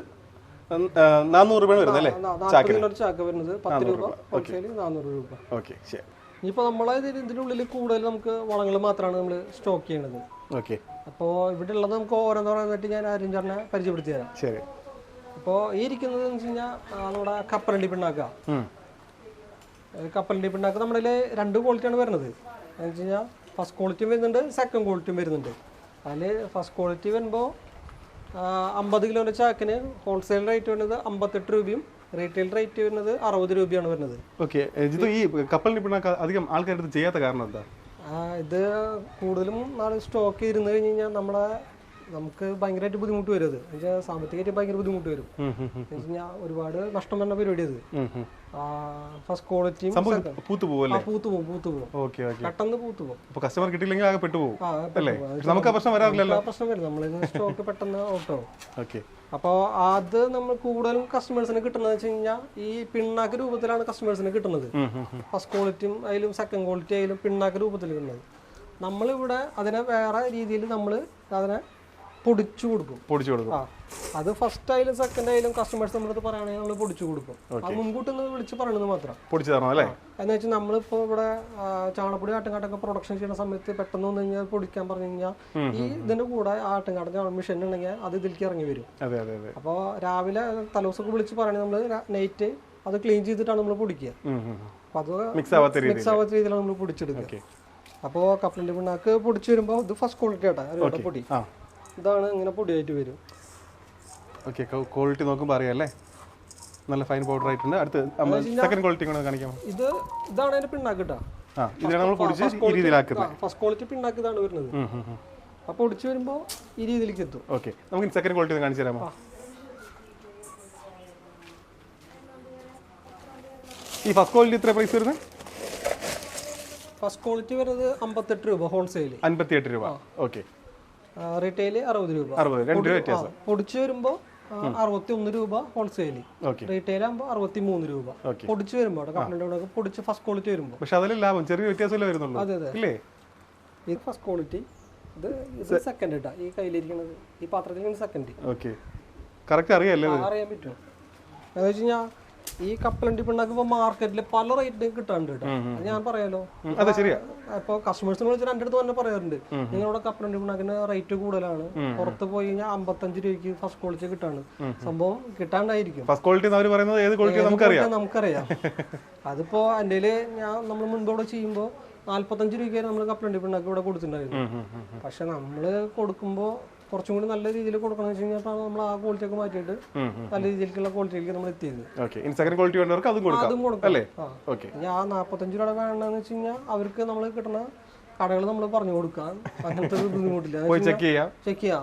400 രൂപയാണ് വരുന്നത് അല്ലേ? 40 കിലോ ചാക്ക് വരുന്നത് 10 രൂപ, ഹോൾസെയിൽ 400 രൂപ. ഓക്കെ, ശരി. ഇനിയിപ്പോൾ നമ്മളെ ഇതിനുള്ളിൽ കൂടുതൽ നമുക്ക് വളങ്ങൾ മാത്രമാണ് നമ്മൾ സ്റ്റോക്ക് ചെയ്യണത്. അപ്പോൾ ഇവിടെ ഉള്ളത് നമുക്ക് ഓരോന്നോരോന്നായിട്ട് ഞാൻ ആര്യഞ്ചറിനെ പരിചയപ്പെടുത്തി തരാം. ശരി. അപ്പോൾ ഈ ഇരിക്കുന്നത് എന്ന് വെച്ച് കഴിഞ്ഞാൽ നമ്മുടെ കപ്പലണ്ടി പിണ്ണാക്ക. കപ്പലണ്ടി പിണ്ണാക്ക് നമ്മുടെ 2 ക്വാളിറ്റിയാണ് വരുന്നത്. എന്ന് വെച്ച് കഴിഞ്ഞാൽ ഫസ്റ്റ് ക്വാളിറ്റിയും വരുന്നുണ്ട്, സെക്കൻഡ് ക്വാളിറ്റിയും വരുന്നുണ്ട്. അതിൽ ഫസ്റ്റ് ക്വാളിറ്റി വരുമ്പോൾ 50 കിലോന്റെ ചാക്കിന് ഹോൾസെയിൽ റേറ്റ് വരുന്നത് 58 രൂപയും റീറ്റെയിൽ റേറ്റ് വരുന്നത് 60 രൂപയാണ് വരുന്നത്. ഓക്കെ. ഈ കപ്പലണ്ടി പിണ്ണാക്ക് അധികം ആൾക്കാരുടെ ചെയ്യാത്ത കാരണം എന്താ? ഇത് കൂടുതലും നാളെ സ്റ്റോക്ക് ഇരുന്ന് കഴിഞ്ഞ് കഴിഞ്ഞാൽ നമുക്ക് ഭയങ്കരമായിട്ട് ബുദ്ധിമുട്ട് വരും. അത് സാമ്പത്തികമായിട്ട് ഭയങ്കര ബുദ്ധിമുട്ട് വരും. ഒരുപാട് നഷ്ടം വരുന്ന പരിപാടി അത്. ഫസ്റ്റ് ക്വാളിറ്റിയും പൂത്ത് പോകും, പെട്ടെന്ന് പൂത്ത് പോകും. കസ്റ്റമർ കിട്ടിയില്ലെങ്കിൽ ആകെ പെട്ടുപോകും. നമുക്ക് പ്രശ്നം വരാറില്ലല്ലോ. പ്രശ്നം വരും, നമ്മൾ സ്റ്റോക്ക് പെട്ടെന്ന് ഔട്ട് ആവും. അപ്പോൾ അത് നമ്മൾ കൂടുതലും കസ്റ്റമേഴ്സിന് കിട്ടുന്നത് വെച്ച് കഴിഞ്ഞാൽ ഈ പിണ്ണാക്ക് രൂപത്തിലാണ് കസ്റ്റമേഴ്സിന് കിട്ടുന്നത്. ഫസ്റ്റ് ക്വാളിറ്റിയും അതിലും സെക്കൻഡ് ക്വാളിറ്റി ആയാലും പിണ്ണാക്ക് രൂപത്തിൽ കിട്ടുന്നത്. നമ്മളിവിടെ അതിനെ വേറെ രീതിയിൽ നമ്മൾ അതിനെ പൊടിച്ചു കൊടുക്കും. അത് ഫസ്റ്റ് ആയാലും സെക്കൻഡ് ആയാലും കസ്റ്റമേഴ്സ് നമ്മളത് പറയുകയാണെങ്കിൽ നമ്മൾ പൊടിച്ചു കൊടുക്കും. അത് മുൻകൂട്ടി വിളിച്ച് പറയണത് മാത്രം എന്ന് വെച്ചാൽ നമ്മളിപ്പോൾ ഇവിടെ ചാണകപ്പൊടി ആട്ടുംകാട്ടൊക്കെ പ്രൊഡക്ഷൻ ചെയ്യുന്ന സമയത്ത് പെട്ടെന്ന് വന്നു കഴിഞ്ഞാൽ പൊടിക്കാൻ പറഞ്ഞു കഴിഞ്ഞാൽ ഈ ഇതിന്റെ കൂടെ ആട്ടുംകാട്ട മെഷീൻ ഉണ്ടെങ്കിൽ അത് ഇതിലേക്ക് ഇറങ്ങി വരും. അപ്പോൾ രാവിലെ തലേദിവസമൊക്കെ വിളിച്ച് പറയണത് നമ്മൾ നൈറ്റ് അത് ക്ലീൻ ചെയ്തിട്ടാണ് നമ്മൾ പൊടിക്കുക. അപ്പൊ അത് മിക്സ് ആവാത്ത രീതിയിലാണ് നമ്മൾ പൊടിച്ചെടുക്കുക. അപ്പോൾ കപ്പലണ്ടി പിണ്ണാക്ക് പൊടിച്ചു വരുമ്പോൾ ഇത് ഫസ്റ്റ് ക്വാളിറ്റി ആട്ടാ പൊടി. ഇതാണ് ഇങ്ങനെ പൊടിയായിട്ട് വരും. ഓക്കെ, ക്വാളിറ്റി നോക്കുമ്പോൾ അറിയാം, നല്ല ഫൈൻ പൗഡർ ആയിട്ടുണ്ട്. അടുത്ത് സെക്കൻഡ് ക്വാളിറ്റി കൂടെ കാണിക്കാം. ഇതാണ് അതിന്റെ പിണ്ണാക്ക് കേട്ടോ. ഇതിനാണ് നമ്മൾ പൊടിച്ച് ഈ രീതിയിലാക്കുന്നത്. ഫസ്റ്റ് ക്വാളിറ്റി പിണ്ണാക്ക് ഇതാണ് വരുന്നത്. അപ്പോൾ പൊടിച്ചു വരുമ്പോൾ ഈ രീതിയിലേക്ക് എത്തും. ഓക്കെ, നമുക്ക് സെക്കൻഡ് ക്വാളിറ്റി ഒന്ന് കാണിച്ചു തരാമോ? ഈ ഫസ്റ്റ് ക്വാളിറ്റി എത്ര പ്രൈസ് വരുന്നത്? ഫസ്റ്റ് ക്വാളിറ്റി വരുന്നത് 58 രൂപ ഹോൾസെയിൽ. 58 രൂപ. ഓക്കെ. റീറ്റെയിൽ 60 രൂപ. പൊടിച്ചു വരുമ്പോൾ 61 രൂപ ഹോൾസെയിൽ, റീറ്റെയിൽ ആകുമ്പോൾ 63 രൂപ. പൊടിച്ച് വരുമ്പോൾ കപ്പലണ്ടി പൊടിച്ച് ഫസ്റ്റ് ക്വാളിറ്റി വരുമ്പോൾ പക്ഷെ അതിൽ ലാഭം ചെറിയ വ്യത്യാസമല്ലേ വരുന്നുള്ളൂ. അതെ അതെ, ഇത് ഫസ്റ്റ് ക്വാളിറ്റി, ഇത് സെക്കൻഡ് ഇട്ടാ ഈ കയ്യിലിരിക്കുന്നത് ഈ പാത്രത്തിൽ സെക്കൻഡ്. ഓക്കെ, കറക്റ്റ് അറിയാം പറ്റും. എന്ന് വെച്ച് കഴിഞ്ഞാൽ ഈ കപ്പലണ്ടി പിണ്ണാക്ക് ഇപ്പൊ മാർക്കറ്റിൽ പല റേറ്റിന് കിട്ടാണ്ട് കേട്ടോ. അത് ഞാൻ പറയാലോ, അതെ ശരിയാ. ഇപ്പൊ കസ്റ്റമേഴ്സിനെ വിളിച്ചിട്ട് എൻ്റെ അടുത്ത് തന്നെ പറയാറുണ്ട്, നിങ്ങളുടെ കപ്പലണ്ടി പിണ്ണാക്കിന് റേറ്റ് കൂടുതലാണ്, പുറത്ത് പോയി കഴിഞ്ഞാൽ 55 രൂപയ്ക്ക് ഫസ്റ്റ് ക്വാളിറ്റി കിട്ടാണ്. സംഭവം കിട്ടാണ്ടായിരിക്കും. ഫസ്റ്റ് ക്വാളിറ്റി നമുക്കറിയാം. അതിപ്പോ എൻ്റെ നമ്മൾ മുൻപോടെ ചെയ്യുമ്പോൾ 45 രൂപയ്ക്ക് നമ്മൾ കപ്പലണ്ടി പിണ്ണാക്ക് ഇവിടെ കൊടുത്തിട്ടുണ്ടായിരുന്നു. പക്ഷെ നമ്മള് കൊടുക്കുമ്പോൾ കുറച്ചും കൂടി നല്ല രീതിയിൽ കൊടുക്കണം വെച്ച് കഴിഞ്ഞാൽ നമ്മൾ ആ ക്വാളിറ്റി ഒക്കെ മാറ്റിയിട്ട് നല്ല രീതിയിലേക്കുള്ള ക്വാളിറ്റിയിലേക്ക് നമ്മൾ എത്തിയത്. അതും കൊടുക്കും. ഞാൻ 45 രൂപ വേണമെന്ന് വെച്ച് കഴിഞ്ഞാൽ അവർക്ക് നമ്മൾ കിട്ടുന്ന കടകൾ നമ്മൾ പറഞ്ഞു കൊടുക്കാൻ അങ്ങനത്തെ ഒരു ബുദ്ധിമുട്ടില്ല. ചെക്ക് ചെയ്യാം,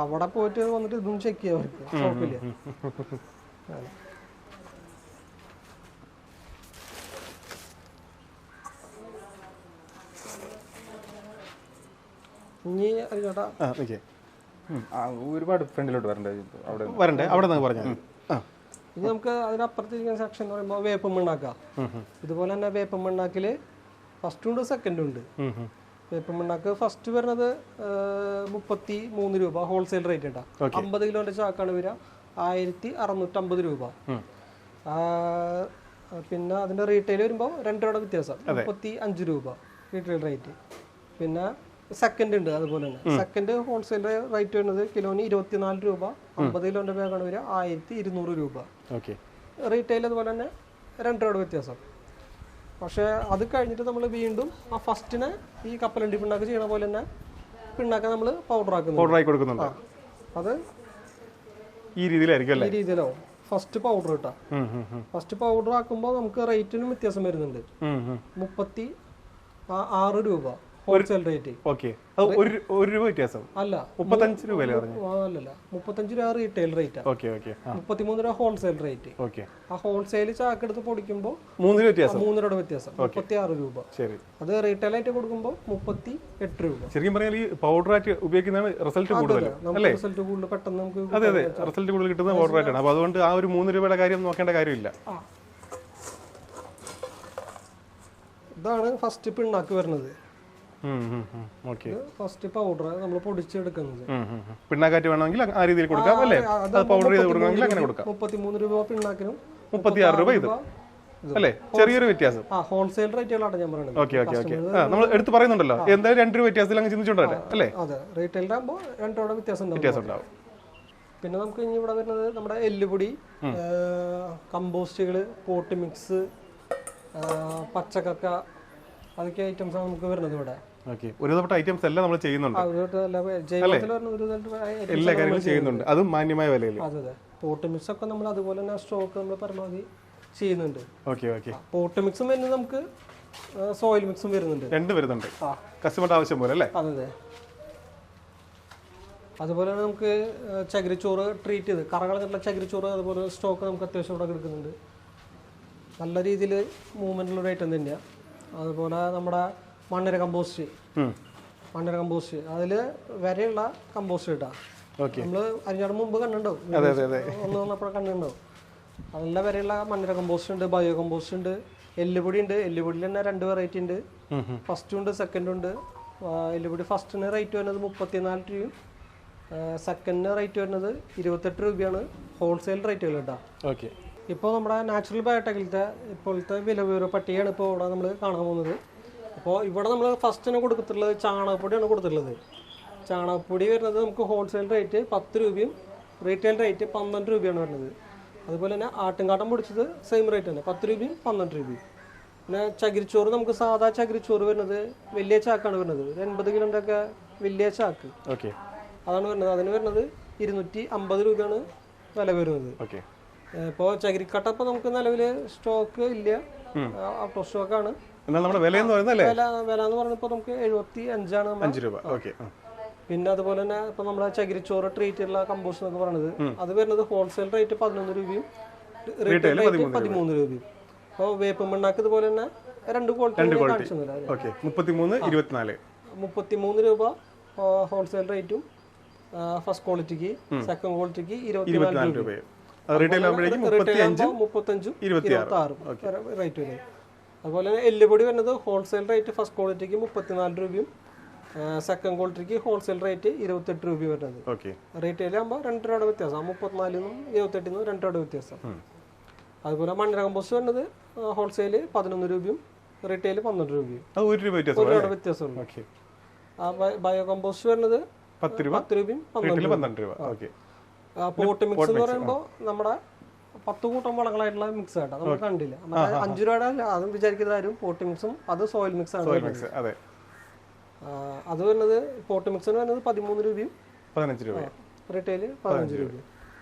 അവിടെ പോയിട്ട് വന്നിട്ട് ഇതും ചെക്ക് ചെയ്യാം, അവർക്ക് കുഴപ്പമില്ല. ഇനി ചേട്ടാ ഒരുപാട് ഫ്രണ്ടിലോട്ട് വരണ്ടേ അവിടെ പറഞ്ഞാൽ ഇനി നമുക്ക് അതിനപ്പുറത്തിരിക്കുന്ന സെക്ഷൻ എന്ന് പറയുമ്പോൾ വേപ്പം മണ്ണാക്കാം. ഇതുപോലെ തന്നെ വേപ്പം മണ്ണാക്കിൽ ഫസ്റ്റും ഉണ്ട് സെക്കൻഡും ഉണ്ട്. വേപ്പം മണ്ണാക്ക് ഫസ്റ്റ് വരുന്നത് 33 രൂപ ഹോൾസെയിൽ റേറ്റ് ഇട്ടാ. 50 കിലോന്റെ ചാക്കാണ് വരിക, 1650 രൂപ. പിന്നെ അതിന്റെ റീറ്റെയിൽ വരുമ്പോൾ 2 രൂപയുടെ വ്യത്യാസം, 35 രൂപ റീറ്റെയിൽ റേറ്റ്. പിന്നെ സെക്കൻഡ് ഉണ്ട് അതുപോലെ തന്നെ. സെക്കൻഡ് ഹോൾസെയിൽ റേറ്റ് വരുന്നത് കിലോന് 24 രൂപ, 50 കിലോന്റെ ബാഗാണ് വരിക, 1200 രൂപ. റീറ്റെയിൽ അതുപോലെ തന്നെ 2 രൂപയുടെ വ്യത്യാസം. പക്ഷെ അത് കഴിഞ്ഞിട്ട് നമ്മൾ വീണ്ടും ആ ഫസ്റ്റിനെ ഈ കപ്പലണ്ടി പിണ്ണാക്ക് ചെയ്യണ പോലെ തന്നെ പിണ്ണാക്ക് നമ്മൾ പൗഡർ ആക്കുന്നുണ്ട്. അത് ഈ രീതിയിലാവും ഫസ്റ്റ് പൗഡർ ഇട്ടാ. ഫസ്റ്റ് പൗഡർ ആക്കുമ്പോൾ നമുക്ക് റേറ്റിനും വ്യത്യാസം വരുന്നുണ്ട്. 36 രൂപ ഹോൾസെയിൽ റേറ്റ്. ഒരു രൂപ വ്യത്യാസം അല്ല, 35 രൂപ അല്ലല്ല, 35 രൂപ റീറ്റെയിൽ റേറ്റ്, 33 രൂപ ഹോൾസെയിൽ റേറ്റ്. ആ ഹോൾസെയിൽ ചാക്കെടുത്ത് പൊടിക്കുമ്പോൾ 3 രൂപയുടെ വ്യത്യാസം, 36 രൂപ. അത് റീറ്റെയിൽ ആയിട്ട് കൊടുക്കുമ്പോൾ 38 രൂപ. ശരിക്കും പറഞ്ഞാൽ ഈ പൗഡർ ആയിട്ട് ഉപയോഗിക്കുന്നതാണ് റിസൾട്ട് കൂടുതൽ, റിസൾട്ട് കൂടുതൽ പെട്ടെന്ന് നമുക്ക് റിസൾട്ട് കൂടുതൽ കിട്ടുന്ന പൗഡർ ആയിട്ടാണ്. അപ്പൊ അതുകൊണ്ട് ആ ഒരു 3 രൂപയുടെ കാര്യം നോക്കേണ്ട കാര്യമില്ല. ഇതാണ് ഫസ്റ്റ് പിണ്ണാക്ക് വരുന്നത്. ഫസ്റ്റ് പൗഡർ നമ്മൾ പൊടിച്ചെടുക്കുന്നത്. പിണ്ണാക്കാറ്റ് വേണമെങ്കിൽ ആ രീതിയിൽ കൊടുക്കാം അല്ലേ? പൗഡർ ചെയ്ത് കൊടുക്കണമെങ്കിൽ അങ്ങനെ കൊടുക്കാം. 33 രൂപ പിണ്ണാക്കിനും 36 രൂപ ഇത് അല്ലേ? ചെറിയൊരു വ്യത്യാസം. ഹോൾസെയിൽ റേറ്റുകളാണ് ഞാൻ പറയുന്നത്. നമ്മൾ എടുത്ത് പറയുന്നുണ്ടല്ലോ, എന്തായാലും 2 രൂപ വ്യത്യാസത്തിൽ അങ്ങ് ചിന്തിച്ചോണ്ടല്ലേ അല്ലേ? അതെ, റീറ്റെയിലാകുമ്പോൾ 2 രൂപയുടെ വ്യത്യാസം ഉണ്ടാവും. പിന്നെ നമുക്ക് ഇനി ഇവിടെ വരുന്നത് നമ്മുടെ എല്ലുപൊടി, കമ്പോസ്റ്റുകൾ, പോട്ട് മിക്സ്, പച്ചക്കക്ക, അതൊക്കെ ഐറ്റംസ് ആണ് നമുക്ക് വരുന്നത് ഇവിടെ. ഒരുപാട് ഐറ്റംസ് എല്ലാം നമ്മൾ ചെയ്യുന്നുണ്ട്, എല്ലാ കാര്യങ്ങളും ചെയ്യുന്നുണ്ട്, അതും മാന്യമായ വിലയിൽ. അതെ, പോട്ട് മിക്സ് ഒക്കെ നമ്മൾ അതുപോലെ തന്നെ സ്റ്റോക്ക് നമ്മൾ പരമാവധി ചെയ്യുന്നുണ്ട്. പോട്ട് മിക്സും വരുന്നത് നമുക്ക് സോയിൽ മിക്സും വരുന്നുണ്ട്, രണ്ടും വരുന്നുണ്ട് കസ്റ്റമറുടെ ആവശ്യം പോലെ അല്ലേ? അതെ. അതുപോലെ തന്നെ നമുക്ക് ചകിരിച്ചോറ് ട്രീറ്റ് ചെയ്ത് കറകളൊക്കെ ചകിരിച്ചോറ് അതുപോലെ സ്റ്റോക്ക് നമുക്ക് അത്യാവശ്യം ഇവിടെ എടുക്കുന്നുണ്ട്. നല്ല രീതിയിൽ മൂവ്മെന്റുള്ള ഐറ്റം തന്നെയാണ്. അതുപോലെ നമ്മുടെ മണ്ണിര കമ്പോസ്റ്റ് അതിൽ വരെയുള്ള കമ്പോസ്റ്റ് കിട്ടാം. നമ്മൾ അതിനോട് മുമ്പ് കണ്ടിട്ടുണ്ടാവും, ഒന്ന് വന്നപ്പോൾ കണ്ടിട്ടുണ്ടാവും. നല്ല വരെയുള്ള മണ്ണിര കമ്പോസ്റ്റ് ഉണ്ട്, ബയോ കമ്പോസ്റ്റ് ഉണ്ട്, എല്ലുപൊടി ഉണ്ട്. എല്ലുപൊടിയിൽ തന്നെ 2 വെറൈറ്റി ഉണ്ട്, ഫസ്റ്റും ഉണ്ട് സെക്കൻഡും ഉണ്ട്. എല്ലുപൊടി ഫസ്റ്റിന് റേറ്റ് വരുന്നത് 34 രൂപയും സെക്കൻഡിന് റേറ്റ് വരുന്നത് 28 രൂപയാണ് ഹോൾസെയിൽ റേറ്റുകൾ കേട്ടോ. ഇപ്പോൾ നമ്മുടെ നാച്ചുറൽ ബയോടെക്കിലത്തെ ഇപ്പോഴത്തെ വില വിവര പട്ടികയാണ് ഇപ്പോൾ ഇവിടെ നമ്മൾ കാണാൻ പോകുന്നത്. അപ്പോൾ ഇവിടെ നമ്മൾ ഫസ്റ്റിന് കൊടുത്തിട്ടുള്ളത് ചാണകപ്പൊടിയാണ് കൊടുത്തിട്ടുള്ളത്. ചാണകപ്പൊടി വരുന്നത് നമുക്ക് ഹോൾസെയിൽ റേറ്റ് 10 രൂപയും റീറ്റെയിൽ റേറ്റ് 12 രൂപയാണ് വരുന്നത്. അതുപോലെ തന്നെ ആട്ടുംകാട്ടം പൊടിച്ചത് സെയിം റേറ്റ് തന്നെ, 10 രൂപയും 12 രൂപയും. പിന്നെ ചകിരിച്ചോറ് നമുക്ക് സാധാ ചകിരിച്ചോറ് വരുന്നത് വലിയ ചാക്കാണ് വരുന്നത്, 80 കിലോൻ്റെ ഒക്കെ വലിയ ചാക്ക് അതാണ് വരുന്നത്. അതിന് വരുന്നത് 250 രൂപയാണ് വില വരുന്നത്. ഇപ്പോൾ ചകിരിക്കട്ട ഇപ്പോൾ നമുക്ക് നിലവിൽ സ്റ്റോക്ക് ഇല്ല, ഔട്ട് ഓഫ് സ്റ്റോക്കാണ്. വില എന്ന് പറഞ്ഞപ്പോൾ നമുക്ക് 75 രൂപ. പിന്നെ അതുപോലെ തന്നെ ഇപ്പൊ നമ്മുടെ ചകിരിച്ചോറ് ട്രീറ്റ് ചെയ്തുള്ള കമ്പോസ്റ്റ് എന്ന് പറയുന്നത് അത് വരുന്നത് ഹോൾസെയിൽ റേറ്റ് 11 രൂപയും റീറ്റെയിൽ റേറ്റ് 13 രൂപയും. അപ്പോൾ വേപ്പ് മണ്ണാക്ക് ഇതുപോലെ തന്നെ 2 ക്വാളിറ്റി 33 രൂപ ഹോൾസെയിൽ റേറ്റും ഫസ്റ്റ് ക്വാളിറ്റിക്ക്, സെക്കൻഡ് ക്വാളിറ്റിക്ക് 24 രൂപ, റീറ്റെയിൽ ആകുമ്പോഴേക്കും 35 26 റേറ്റ് വരും. അതുപോലെ തന്നെ എല്ലുപൊടി വരുന്നത് ഹോൾസെയിൽ റേറ്റ് ഫസ്റ്റ് ക്വാളിറ്റിക്ക് 34 രൂപയും സെക്കൻഡ് ക്വാളിറ്റിക്ക് ഹോൾസെയിൽ റേറ്റ് 28 രൂപ വരുന്നത്. റീറ്റെയിൽ ആകുമ്പോൾ 2 രൂപയുടെ വ്യത്യാസം, 34 28 2 രൂപയുടെ വ്യത്യാസം. അതുപോലെ മണ്ണിര കമ്പോസ്റ്റ് വരുന്നത് ഹോൾസെയിൽ 11 രൂപയും റീറ്റെയിൽ 12 രൂപയും, 1 രൂപയുടെ വ്യത്യാസമുള്ളൂ. ബയോ കമ്പോസ്റ്റ് വരുന്നത് 10 രൂപയും 12 രൂപ. പോട്ട് മിക്സ് എന്ന് പറയുമ്പോൾ നമ്മുടെ 10 കൂട്ടം വളങ്ങളായിട്ടുള്ള മിക്സ് ആയിട്ടാണ് നമ്മൾ കണ്ടില്ല. 5 രൂപയുടെ അതും വിചാരിക്കുന്ന ആരും പോട്ട് മിക്സും അത് സോയിൽ മിക്സ് ആണ്. അത് വരുന്നത് പോട്ട് മിക്സിന് വരുന്നത് 13 രൂപയും 15 രൂപ, റീറ്റെയിൽ 15 രൂപയും.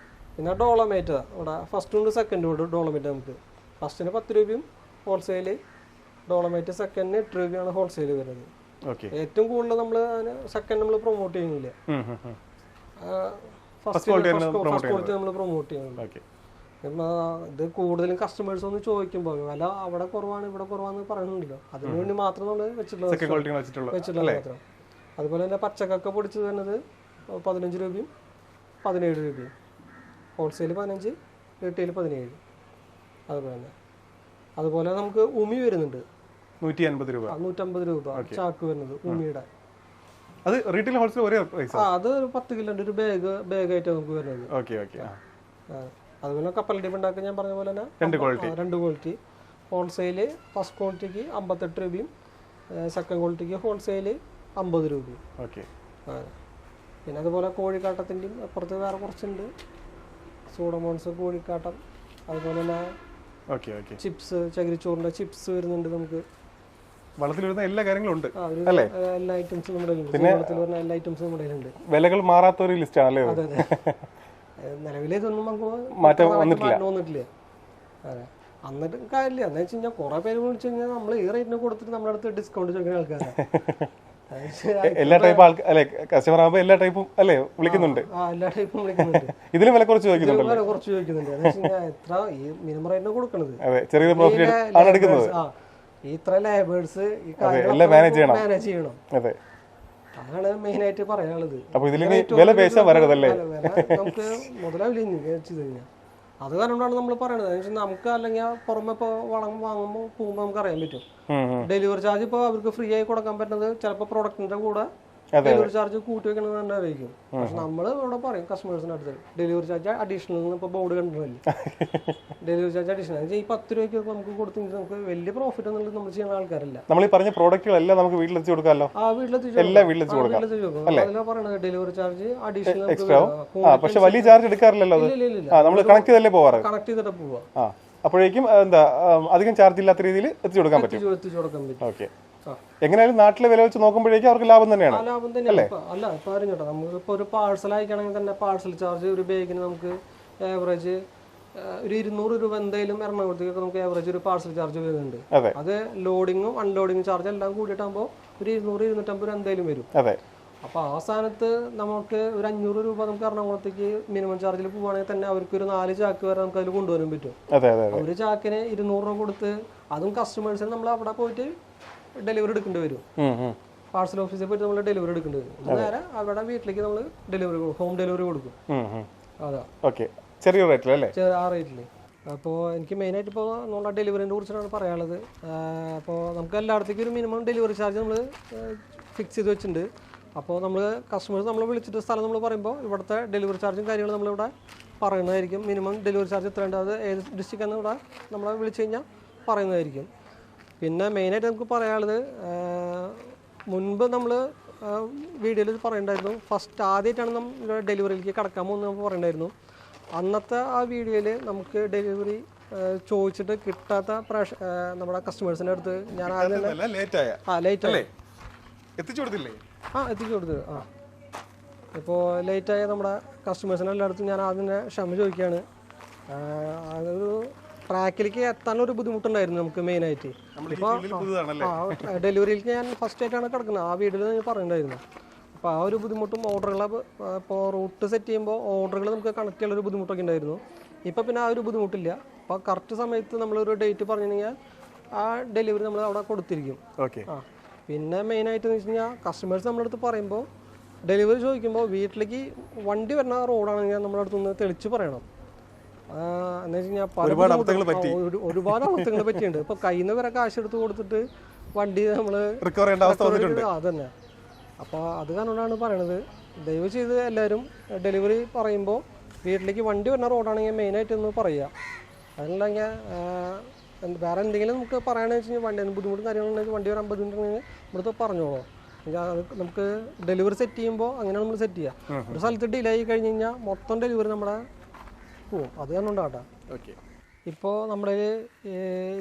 പിന്നെ ഡോളമേറ്റ് ഇവിടെ ഫസ്റ്റ് ഉണ്ട് സെക്കൻഡ് ഉണ്ട്. ഡോളമേറ്റ് നമുക്ക് ഫസ്റ്റിന് 10 രൂപയും ഹോൾസെയിൽ, ഡോളമേറ്റ് സെക്കൻഡിന് 8 രൂപയാണ് ഹോൾസെയിൽ വരുന്നത്. ഏറ്റവും കൂടുതൽ നമ്മൾ സെക്കൻഡ് നമ്മൾ പ്രൊമോട്ട് ചെയ്യുന്നില്ല, ഫസ്റ്റ് ക്വാളിറ്റി നമ്മൾ പ്രൊമോട്ട് ചെയ്യുന്നുണ്ട്. ഇത് കൂടുതലും കസ്റ്റമേഴ്സ് ഒന്ന് ചോദിക്കുമ്പോൾ വില അവിടെ കുറവാണ് ഇവിടെ കുറവാന്ന് പറയണമല്ലോ, അതിനു വേണ്ടി മാത്രം നമ്മൾ വെച്ചിട്ടുള്ള മാത്രം. അതുപോലെ തന്നെ പച്ചക്കക്ക പൊടിച്ചത് വരുന്നത് 15 രൂപയും 17 രൂപയും, ഹോൾസെയിൽ 15, റീറ്റെയിൽ 17. അതുപോലെ നമുക്ക് ഉമി വരുന്നുണ്ട് 150 രൂപ ചാക്ക് വരുന്നത് ഉമിയുടെ. അത് റീറ്റെയിൽ ഹോൾസെയിൽ ഒരേ പ്രൈസ്. അത് 10 കിലോന്റെ ഒരു ബാഗായിട്ട് നമുക്ക് വരുന്നത്. അതുപോലെ കപ്പൽ ഡിപ്പ് ഉണ്ടാക്കാൻ ഞാൻ പറഞ്ഞ പോലെ തന്നെ 2 ക്വാളിറ്റി, ഹോൾസെയില് ഫസ്റ്റ് ക്വാളിറ്റിക്ക് 58 രൂപയും സെക്കൻഡ് ക്വാളിറ്റിക്ക് ഹോൾസെയിൽ 50 രൂപയും. പിന്നെ അതുപോലെ കോഴിക്കാട്ടത്തിൻ്റെയും അപ്പുറത്ത് വേറെ കുറച്ചുണ്ട്, സൂഡമോൺസ് കോഴിക്കാട്ടം. അതുപോലെ തന്നെ ചിപ്സ്, ചകിരിച്ചോറിന്റെ ചിപ്സ് വരുന്നുണ്ട് നമുക്ക്. വളത്തിൽ വരുന്ന എല്ലാ കാര്യങ്ങളും ഉണ്ട്, എല്ലാ ഐറ്റംസും നമ്മുടെ കയ്യിലുണ്ട്. എല്ലാ ഐറ്റംസും നമ്മുടെ കയ്യിലുണ്ട്. വിലകൾ മാറാത്ത ഒരു ലിസ്റ്റ് ആണല്ലേ? അതെ അതെ, നിലവിലെ ഇതൊന്നും നമുക്ക് മാറ്റം വന്നിട്ടില്ല. അതെ, എന്നിട്ട് കാര്യമില്ല. എന്താ വെച്ച് കഴിഞ്ഞാൽ കുറെ പേര് വിളിച്ചു കഴിഞ്ഞാൽ നമ്മൾ ഈ റേറ്റിന് കൊടുത്തിട്ട് നമ്മുടെ അടുത്ത് ഡിസ്കൗണ്ട് ചോദിക്കുന്ന ആൾക്കാരാണ്. എല്ലാ ടൈപ്പ് അല്ലെ കസ്റ്റമർ ആകുമ്പോൾ എല്ലാ ടൈപ്പും അല്ലേ വിളിക്കുന്നുണ്ട്? എല്ലാ ടൈപ്പും വിളിക്കുന്നുണ്ട്. ഇതിലും വില കുറച്ച് ചോദിക്കുന്നുണ്ട്. എത്ര ഈ മിനിമം റേറ്റിന് കൊടുക്കുന്നത്, ചെറിയ പ്രോഫിറ്റ് ആണ് എടുക്കുന്നത്. ഇത്ര ലേബേഴ്സ് ഈ എല്ലാം മാനേജ് ചെയ്യണം. അതെ, അതാണ് മെയിൻ ആയിട്ട് പറയാനുള്ളത്. അപ്പൊ ഇതിൽ വില പേശാൻ വരരുതല്ലേ? നമുക്ക് മുതലാവില്ല ചെയ്ത് കഴിഞ്ഞാൽ. അത് കാരണമാണ് നമ്മൾ പറയണത്. നമുക്ക് അല്ലെങ്കിൽ പുറമെ ഇപ്പോൾ വളം വാങ്ങുമ്പോൾ പോകുമ്പോൾ നമുക്ക് അറിയാൻ പറ്റും. ഡെലിവറി ചാർജ് ഇപ്പോൾ അവർക്ക് ഫ്രീ ആയി കൊടുക്കാൻ പറ്റുന്നത് ചിലപ്പോൾ പ്രൊഡക്റ്റിന്റെ കൂടെ ഡെലിവറി ചാർജ് കൂട്ടി വെക്കണമെന്ന് തന്നെ ആയിരിക്കും. പക്ഷെ നമ്മൾ ഇവിടെ പറയും കസ്റ്റമേഴ്സിന്റെ അടുത്ത് ഡെലിവറി ചാർജ് അഡീഷണൽ ഇപ്പോൾ ബോർഡ് കണ്ടിട്ടില്ല. ഡെലിവറി ചാർജ് അഡീഷണൽ ഈ 10 രൂപയ്ക്ക് നമുക്ക് കൊടുത്തെങ്കിൽ നമുക്ക് വലിയ പ്രോഫിറ്റ് എന്നുള്ളത് നമ്മൾ ചെയ്യുന്ന ആൾക്കാരല്ല. നമ്മൾ ഈ പറഞ്ഞ പ്രോഡക്റ്റുകളെല്ലാം നമുക്ക് വീട്ടിലെത്തി കൊടുക്കാമല്ലോ. അതിലാണ് പറയുന്നത് ഡെലിവറി ചാർജ് അഡീഷണൽ. പക്ഷെ വലിയ ചാർജ് എടുക്കാറില്ലല്ലോ, നമ്മൾ കണക്ട് ചെയ്തല്ലേ പോവാറ്. കണക്ട് ചെയ്തിട്ട് പോവാ. അപ്പോഴേക്കും എന്താ അധികം ചാർജ് ഇല്ലാത്ത രീതിയിൽ എത്തിച്ചു കൊടുക്കാൻ പറ്റും. ഓക്കെ, എങ്ങനെയാലും നാട്ടിലെ വില വെച്ച് നോക്കുമ്പോഴേക്കും അവർക്ക് ലാഭം തന്നെയാണ്. ലാഭം തന്നെയാണ്. അല്ല ഇപ്പൊ അറിഞ്ഞോട്ടെ, നമുക്കിപ്പോ ഒരു പാഴ്സൽ അയക്കണമെങ്കിൽ തന്നെ പാഴ്സൽ ചാർജ് ഒരു ബാഗിന് നമുക്ക് ഏവറേജ് ഒരു 200 രൂപ എന്തായാലും എറണാകുളത്തേക്കൊക്കെ നമുക്ക് ഏവറേജ് ഒരു പാഴ്സൽ ചാർജ് വരുന്നുണ്ട്. അത് ലോഡിങ്ങും അൺലോഡിങ്ങും ചാർജ് എല്ലാം കൂടിയിട്ടാകുമ്പോൾ ഒരു 200-250 രൂപ എന്തായാലും വരും. അപ്പൊ ആ സ്ഥാനത്ത് നമുക്ക് ഒരു 500 രൂപ നമുക്ക് എറണാകുളത്തേക്ക് മിനിമം ചാർജിൽ പോവുകയാണെങ്കിൽ തന്നെ അവർക്ക് ഒരു 4 ചാക്ക് വരെ നമുക്ക് അതിൽ കൊണ്ടുവരാൻ പറ്റും. ഒരു ചാക്കിന് 200 രൂപ കൊടുത്ത് അതും കസ്റ്റമേഴ്സിന് നമ്മൾ അവിടെ പോയിട്ട് ഡെലിവറി എടുക്കേണ്ടി വരും. പാഴ്സൽ ഓഫീസിൽ പോയിട്ട് നമ്മൾ ഡെലിവറി എടുക്കേണ്ടി വരും. നേരെ അവിടെ വീട്ടിലേക്ക് നമ്മൾ ഡെലിവറി ഹോം ഡെലിവറി കൊടുക്കും. അതാ ചെറിയ റേറ്റിലല്ലേ? ആ റേറ്റില്. അപ്പോൾ എനിക്ക് മെയിനായിട്ട് ഇപ്പോൾ നമ്മുടെ ഡെലിവറിനെ കുറിച്ചാണ് പറയാനുള്ളത്. അപ്പോൾ നമുക്ക് എല്ലായിടത്തേക്കും ഒരു മിനിമം ഡെലിവറി ചാർജ് നമ്മൾ ഫിക്സ് ചെയ്ത് വെച്ചിട്ടുണ്ട്. അപ്പോൾ നമ്മൾ കസ്റ്റമേഴ്സ് നമ്മൾ വിളിച്ചിട്ട് സ്ഥലം നമ്മൾ പറയുമ്പോൾ ഇവിടുത്തെ ഡെലിവറി ചാർജും കാര്യങ്ങളും നമ്മളിവിടെ പറയുന്നതായിരിക്കും. മിനിമം ഡെലിവറി ചാർജ് എത്ര ഉണ്ട്, അത് ഏത് ഡിസ്ട്രിക്റ്റാണെന്ന് ഇവിടെ നമ്മളെ വിളിച്ച് കഴിഞ്ഞാൽ പറയുന്നതായിരിക്കും. പിന്നെ മെയിനായിട്ട് നമുക്ക് പറയാനുള്ളത്, മുൻപ് നമ്മൾ വീഡിയോയിൽ പറയണ്ടായിരുന്നു ഫസ്റ്റ് ആദ്യമായിട്ടാണ് നമ്മൾ ഡെലിവറിയിലേക്ക് കടക്കാൻ പോകുന്നത് നമ്മൾ പറയണ്ടായിരുന്നു. അന്നത്തെ ആ വീഡിയോയിൽ നമുക്ക് ഡെലിവറി ചോദിച്ചിട്ട് കിട്ടാത്ത നമ്മുടെ കസ്റ്റമേഴ്സിൻ്റെ അടുത്ത് ഞാൻ ലേറ്റായി എത്തിച്ചു കൊടുത്തു. ഇപ്പോൾ ലേറ്റായ നമ്മുടെ കസ്റ്റമേഴ്സിനെ എല്ലായിടത്തും ഞാൻ ആദ്യം ക്ഷമ ചോദിക്കുകയാണ്. അതൊരു ട്രാക്കിലേക്ക് എത്താനൊരു ബുദ്ധിമുട്ടുണ്ടായിരുന്നു നമുക്ക് മെയിനായിട്ട്. ഇപ്പോൾ ഡെലിവറിയിലേക്ക് ഞാൻ ഫസ്റ്റ് ആയിട്ടാണ് കിടക്കുന്നത്, ആ വീഡിയോയിൽ ഞാൻ പറഞ്ഞിട്ടുണ്ടായിരുന്നു. അപ്പോൾ ആ ഒരു ബുദ്ധിമുട്ടും ഓർഡറുകൾ ഇപ്പോൾ റൂട്ട് സെറ്റ് ചെയ്യുമ്പോൾ ഓർഡറുകൾ നമുക്ക് കണക്ട് ചെയ്യാനുള്ളൊരു ബുദ്ധിമുട്ടൊക്കെ ഉണ്ടായിരുന്നു. ഇപ്പോൾ പിന്നെ ആ ഒരു ബുദ്ധിമുട്ടില്ല. അപ്പോൾ കറക്റ്റ് സമയത്ത് നമ്മളൊരു ഡേറ്റ് പറഞ്ഞു കഴിഞ്ഞാൽ ആ ഡെലിവറി നമ്മൾ അവിടെ കൊടുത്തിരിക്കും. പിന്നെ മെയിനായിട്ട് എന്ന് വെച്ച് കഴിഞ്ഞാൽ കസ്റ്റമേഴ്സ് നമ്മുടെ അടുത്ത് പറയുമ്പോൾ ഡെലിവറി ചോദിക്കുമ്പോൾ വീട്ടിലേക്ക് വണ്ടി വരുന്ന റോഡാണെങ്കിൽ നമ്മുടെ അടുത്തുനിന്ന് തെളിച്ച് പറയണം. എന്ന് വെച്ച് കഴിഞ്ഞാൽ ഒരുപാട് അബദ്ധങ്ങൾ പറ്റിയിട്ടുണ്ട്. ഇപ്പോൾ കയ്യിൽ നിന്ന് വരെ കാശ് എടുത്ത് കൊടുത്തിട്ട് വണ്ടി നമ്മൾ അതന്നെ. അപ്പോൾ അത് കാരണമാണ് പറയണത്, ദയവ് ചെയ്ത് എല്ലാവരും ഡെലിവറി പറയുമ്പോൾ വീട്ടിലേക്ക് വണ്ടി വരുന്ന റോഡാണെങ്കിൽ മെയിനായിട്ട് ഒന്ന് പറയുക. അതല്ലെങ്കിൽ വേറെ എന്തെങ്കിലും നമുക്ക് പറയുകയാണെന്ന് വെച്ച് കഴിഞ്ഞാൽ വണ്ടി ബുദ്ധിമുട്ടും കാര്യങ്ങളുണ്ടെങ്കിൽ വണ്ടി വരാൻ ബുദ്ധിമുട്ടുണ്ടെങ്കിൽ ഇവിടുത്തെ പറഞ്ഞോളൂ. നമുക്ക് ഡെലിവറി സെറ്റ് ചെയ്യുമ്പോൾ അങ്ങനെയാണ് നമ്മൾ സെറ്റ് ചെയ്യുക. ഒരു സ്ഥലത്ത് ഡിലേ ആയി കഴിഞ്ഞ് കഴിഞ്ഞാൽ മൊത്തം ഡെലിവറി നമ്മുടെ പോവും. അത് കാരണം ഉണ്ടാകട്ടെ. ഓക്കെ, ഇപ്പോൾ നമ്മുടെ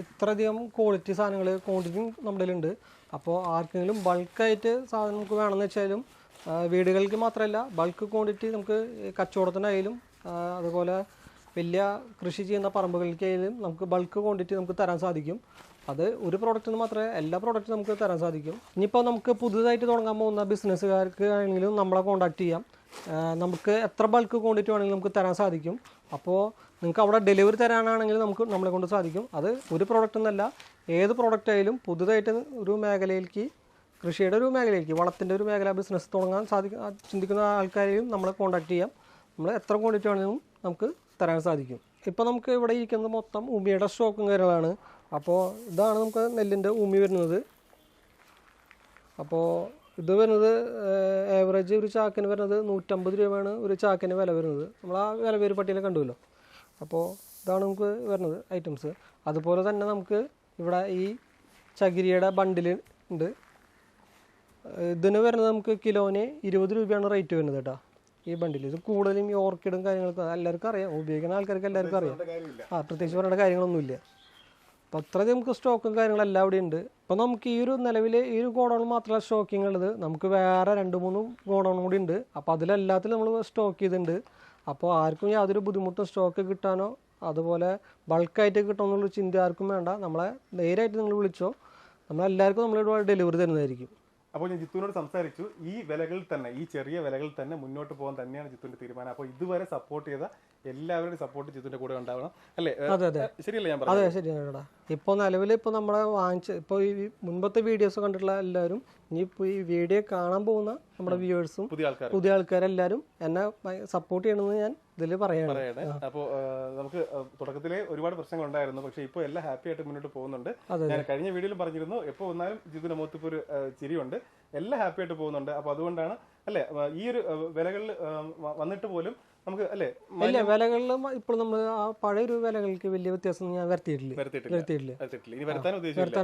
ഇത്രയധികം ക്വാളിറ്റി സാധനങ്ങൾ ക്വാണ്ടിറ്റി നമ്മുടെ ഉണ്ട്. അപ്പോൾ ആർക്കെങ്കിലും ബൾക്കായിട്ട് സാധനം നമുക്ക് വേണമെന്ന് വെച്ചാലും വീടുകൾക്ക് മാത്രമല്ല ബൾക്ക് ക്വാണ്ടിറ്റി നമുക്ക് കച്ചവടത്തിനായാലും അതുപോലെ വലിയ കൃഷി ചെയ്യുന്ന പറമ്പുകൾക്കായാലും നമുക്ക് ബൾക്ക് ക്വാണ്ടിറ്റി നമുക്ക് തരാൻ സാധിക്കും. അത് ഒരു പ്രോഡക്റ്റിന് മാത്രമേ എല്ലാ പ്രോഡക്റ്റും നമുക്ക് തരാൻ സാധിക്കും. ഇനിയിപ്പോൾ നമുക്ക് പുതുതായിട്ട് തുടങ്ങാൻ പോകുന്ന ബിസിനസ്സുകാർക്ക് ആണെങ്കിലും നമ്മളെ കോൺടാക്ട് ചെയ്യാം. നമുക്ക് എത്ര ബൾക്ക് ക്വാണ്ടിറ്റി വേണമെങ്കിലും നമുക്ക് തരാൻ സാധിക്കും. അപ്പോൾ നിങ്ങൾക്ക് അവിടെ ഡെലിവറി തരാനാണെങ്കിൽ നമുക്ക് നമ്മളെ കൊണ്ട് സാധിക്കും. അത് ഒരു പ്രോഡക്റ്റ് എന്നല്ല, ഏത് പ്രോഡക്റ്റ് ആയാലും പുതുതായിട്ട് ഒരു മേഖലയിലേക്ക് കൃഷിയുടെ ഒരു മേഖലയിലേക്ക് വളത്തിൻ്റെ ഒരു മേഖല ബിസിനസ് തുടങ്ങാൻ ചിന്തിക്കുന്ന ആൾക്കാരെയും നമ്മളെ കോൺടാക്ട് ചെയ്യാം. നമ്മൾ എത്ര ക്വാണ്ടിറ്റി വേണമെങ്കിലും നമുക്ക് തരാൻ സാധിക്കും. ഇപ്പോൾ നമുക്ക് ഇവിടെ ഇരിക്കുന്നത് മൊത്തം ഉമിയുടെ സ്റ്റോക്കും കാര്യങ്ങളാണ്. അപ്പോൾ ഇതാണ് നമുക്ക് നെല്ലിൻ്റെ ഉമി വരുന്നത്. അപ്പോൾ ഇത് വരുന്നത് ആവറേജ് ഒരു ചാക്കിന് വരുന്നത് 150 രൂപയാണ് ഒരു ചാക്കിന് വില വരുന്നത്. നമ്മൾ ആ വില പേര് പട്ടികയിൽ കണ്ടുവല്ലോ. അപ്പോൾ ഇതാണ് നമുക്ക് വരുന്നത് ഐറ്റംസ്. അതുപോലെ തന്നെ നമുക്ക് ഇവിടെ ഈ ചകിരിയുടെ ബണ്ടിൽ ഉണ്ട്. ഇതിന് വരുന്നത് നമുക്ക് കിലോന് 20 രൂപയാണ് റേറ്റ് വരുന്നത് കേട്ടോ ഈ ബണ്ടിൽ. ഇത് കൂടുതലും ഈ ഓർക്കിഡും കാര്യങ്ങളൊക്കെ എല്ലാവർക്കും അറിയാം, ഉപയോഗിക്കുന്ന ആൾക്കാർക്ക് എല്ലാവർക്കും അറിയാം. പ്രത്യേകിച്ച് പറയേണ്ട കാര്യങ്ങളൊന്നുമില്ല. അപ്പോൾ അത്രയധികം നമുക്ക് സ്റ്റോക്കും കാര്യങ്ങളെല്ലാം അവിടെ ഉണ്ട്. അപ്പോൾ നമുക്ക് ഈ ഒരു നിലവിൽ ഈ ഒരു ഗോഡൗൺ മാത്രമല്ല സ്റ്റോക്കിംഗ് ഉള്ളത്, നമുക്ക് വേറെ 2-3 ഗോഡൗൺ കൂടി ഉണ്ട്. അപ്പോൾ അതിലെല്ലാത്തിലും നമ്മൾ സ്റ്റോക്ക് ചെയ്തിട്ടുണ്ട്. അപ്പോൾ ആർക്കും യാതൊരു ബുദ്ധിമുട്ടും സ്റ്റോക്ക് കിട്ടാനോ അതുപോലെ ബൾക്കായിട്ട് കിട്ടുമെന്നുള്ള ചിന്ത ആർക്കും വേണ്ട. നമ്മളെ നേരായിട്ട് നിങ്ങൾ വിളിച്ചോ, നമ്മളെല്ലാവർക്കും നമ്മളിവിടെ ഡെലിവറി തരുന്നതായിരിക്കും. അപ്പോൾ ഞാൻ ജിത്തുവിനോട് സംസാരിച്ചു. ഈ വിലകളിൽ തന്നെ, ഈ ചെറിയ വിലകളിൽ തന്നെ മുന്നോട്ട് പോകാൻ തന്നെയാണ് ജിത്തുവിന്റെ തീരുമാനം. അപ്പോൾ ഇതുവരെ സപ്പോർട്ട് ചെയ്ത എല്ലാവരുടെയും സപ്പോർട്ട് ജിത്തുവിന്റെ കൂടെ ഉണ്ടാവണം അല്ലേ? അതെ അതെ, ശരിയല്ലേ ഞാൻ പറഞ്ഞത്? അതെ ശരിയാണ്. ഇപ്പോൾ നിലവിൽ ഇപ്പോൾ നമ്മളെ ഇപ്പോൾ ഈ മുൻപത്തെ വീഡിയോസ് കണ്ടിട്ടുള്ള എല്ലാവരും ഇനിയിപ്പോൾ ഈ വീഡിയോ കാണാൻ പോകുന്ന നമ്മുടെ വ്യൂവേഴ്സും പുതിയ ആൾക്കാരെല്ലാവരും എന്നെ സപ്പോർട്ട് ചെയ്യണമെന്ന് ഞാൻ ഇതിൽ പറയണേ. അപ്പോൾ നമുക്ക് തുടക്കത്തിലെ ഒരുപാട് പ്രശ്നങ്ങൾ ഉണ്ടായിരുന്നു, പക്ഷേ ഇപ്പോൾ എല്ലാം ഹാപ്പി ആയിട്ട് മുന്നോട്ട് പോകുന്നുണ്ട്. ഞാൻ കഴിഞ്ഞ വീഡിയോയിലും പറഞ്ഞിരുന്നു, എപ്പോൾ വന്നാലും ജിത്തുവിന്റെ മുഖത്ത് ഇപ്പോൾ ഒരു ചിരിയുണ്ട്, എല്ലാം ഹാപ്പി ആയിട്ട് പോകുന്നുണ്ട്. അപ്പോൾ അതുകൊണ്ടാണ് അല്ലേ ഈ ഒരു വിലകളിൽ വന്നിട്ട് പോലും നമുക്ക് അല്ലേ ഇല്ല വിലകളിലും ഇപ്പോൾ നമ്മൾ ആ പഴയ ഒരു വിലകൾക്ക് വലിയ വ്യത്യാസം ഞാൻ വരുത്തിയിട്ടില്ല. വരുത്താൻ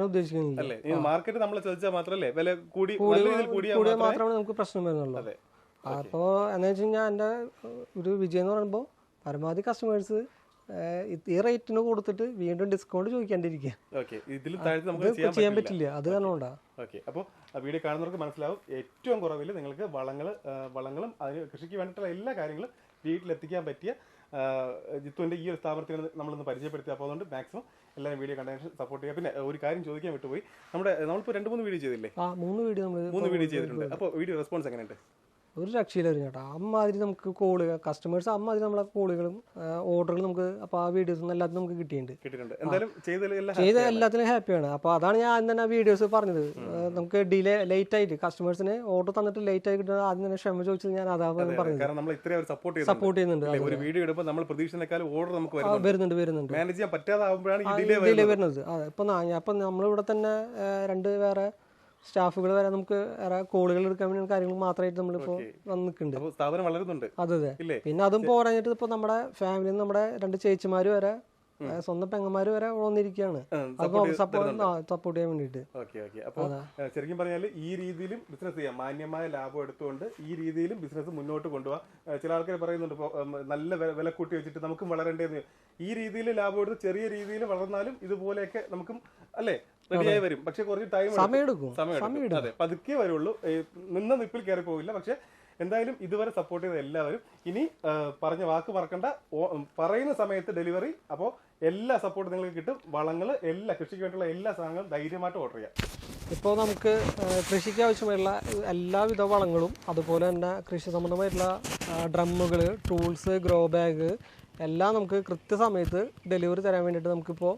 ഉദ്ദേശിക്കുന്നില്ല. മാർക്കറ്റ് നമ്മൾ ചോദിച്ചാൽ മാത്രമല്ലേ വില കൂടിയ മാത്രമേ നമുക്ക് പ്രശ്നം വരുന്നുള്ളൂ. അപ്പോൾ എന്താ വെച്ച് കഴിഞ്ഞാൽ എൻ്റെ ഒരു വിജയം എന്ന് പറയുമ്പോൾ പരമാവധി കസ്റ്റമേഴ്സ് ഈ റേറ്റിന് കൊടുത്തിട്ട് വീണ്ടും ഡിസ്കൗണ്ട് ചോദിക്കാണ്ടിരിക്കുക. ചെയ്യാൻ പറ്റില്ല, അത് കാരണം കൊണ്ടാ. ഓക്കെ, അപ്പോൾ വീഡിയോ കാണുന്നവർക്ക് മനസ്സിലാവും, ഏറ്റവും കുറവിൽ നിങ്ങൾക്ക് വളങ്ങളും അതിന് കൃഷിക്ക് വേണ്ടിയിട്ടുള്ള എല്ലാ കാര്യങ്ങളും വീട്ടിലെത്തിക്കാൻ പറ്റിയ ജിത്തുവിന്റെ ഈ ഒരു സ്ഥാപനത്തിന് നമ്മളൊന്ന് പരിചയപ്പെടുത്തി. അപ്പോൾ അതുകൊണ്ട് മാക്സിമം എല്ലാവരും വീഡിയോ കണ്ടതിന് സപ്പോർട്ട് ചെയ്യുക. പിന്നെ ഒരു കാര്യം ചോദിക്കാൻ വിട്ടുപോയി, നമ്മളിപ്പോൾ 2-3 വീഡിയോ ചെയ്തില്ലേ? 3 വീഡിയോ ചെയ്തിട്ടുണ്ട്. അപ്പോൾ വീഡിയോ റെസ്പോൺസ് എങ്ങനെയുണ്ട്? ഒരു രക്ഷയിലായിരുന്നു ചേട്ടാ. അമ്മാതിരി നമുക്ക് കോളുകൾ കസ്റ്റമേഴ്സ് അമ്മാതിരി നമ്മളെ കോളുകളും ഓർഡറുകളും നമുക്ക് അപ്പോൾ ആ വീഡിയോസ് എല്ലാത്തിനും നമുക്ക് കിട്ടിയിട്ടുണ്ട്. ചെയ്ത എല്ലാത്തിനും ഹാപ്പിയാണ്. അപ്പോൾ അതാണ് ഞാൻ തന്നെ വീഡിയോസ് പറഞ്ഞത്. നമുക്ക് ലേറ്റ് ആയിട്ട് കസ്റ്റമേഴ്സിന് ഓർഡർ തന്നിട്ട് ലേറ്റ് ആയി കിട്ടുന്നത് ആദ്യം തന്നെ ക്ഷമ ചോദിച്ചത് ഞാൻ അതാ പറഞ്ഞത്. സപ്പോർട്ട് ചെയ്യുന്നുണ്ട്. ഡിലേ വരുന്നത്. അതെ, ഇപ്പം നമ്മളിവിടെ തന്നെ 2 വേറെ സ്റ്റാഫുകൾ വരെ നമുക്ക് കോളുകൾ എടുക്കാൻ വേണ്ടി കാര്യങ്ങൾ മാത്രമായിട്ട് നമ്മളിപ്പോ വന്നിട്ടുണ്ട്. അതെ അതെ. പിന്നെ അതും പോരാഞ്ഞിട്ട് ഇപ്പൊ നമ്മുടെ ഫാമിലിയിൽ നമ്മുടെ 2 ചേച്ചിമാര് വരെ സ്വന്തം പെങ്ങന്മാര് വരെ വന്നിരിക്കുകയാണ് സപ്പോർട്ട് ചെയ്യാൻ വേണ്ടിട്ട്. ശരിക്കും പറഞ്ഞാൽ ഈ രീതിയിലും ബിസിനസ് ചെയ്യാം, മാന്യമായ ലാഭം എടുത്തുകൊണ്ട് ഈ രീതിയിലും ബിസിനസ് മുന്നോട്ട് കൊണ്ടുപോകാം. ചില ആൾക്കാർ പറയുന്നുണ്ട് നല്ല വില കൂട്ടി വെച്ചിട്ട് നമുക്കും വളരേണ്ടതെന്ന്. ഈ രീതിയിൽ ലാഭം എടുത്ത് ചെറിയ രീതിയിൽ വളർന്നാലും ഇതുപോലെയൊക്കെ നമുക്കും അല്ലേ റെഡിയായി വരും. പക്ഷെ കുറച്ച് സമയം എടുക്കും. അതെ, പതുക്കെ വരുള്ളൂ, നിന്ന നിപ്പിൽ കയറി പോവില്ല. പക്ഷെ എന്തായാലും ഇതുവരെ സപ്പോർട്ട് ചെയ്ത എല്ലാവരും ഇനി പറഞ്ഞ വാക്ക് മറക്കണ്ട, പറയുന്ന സമയത്ത് ഡെലിവറി. അപ്പോൾ എല്ലാ സപ്പോർട്ടും നിങ്ങൾക്ക് കിട്ടും. വളങ്ങൾ എല്ലാ കൃഷിക്ക് വേണ്ടിയുള്ള എല്ലാ സാധനങ്ങളും ധൈര്യമായിട്ട് ഓർഡർ ചെയ്യാം. ഇപ്പോൾ നമുക്ക് കൃഷിക്ക് ആവശ്യമായിട്ടുള്ള എല്ലാവിധ വളങ്ങളും അതുപോലെ തന്നെ കൃഷി സംബന്ധമായിട്ടുള്ള ഡ്രമ്മുകൾ, ടൂൾസ്, ഗ്രോ ബാഗ് എല്ലാം നമുക്ക് കൃത്യസമയത്ത് ഡെലിവറി തരാൻ വേണ്ടിയിട്ട് നമുക്കിപ്പോൾ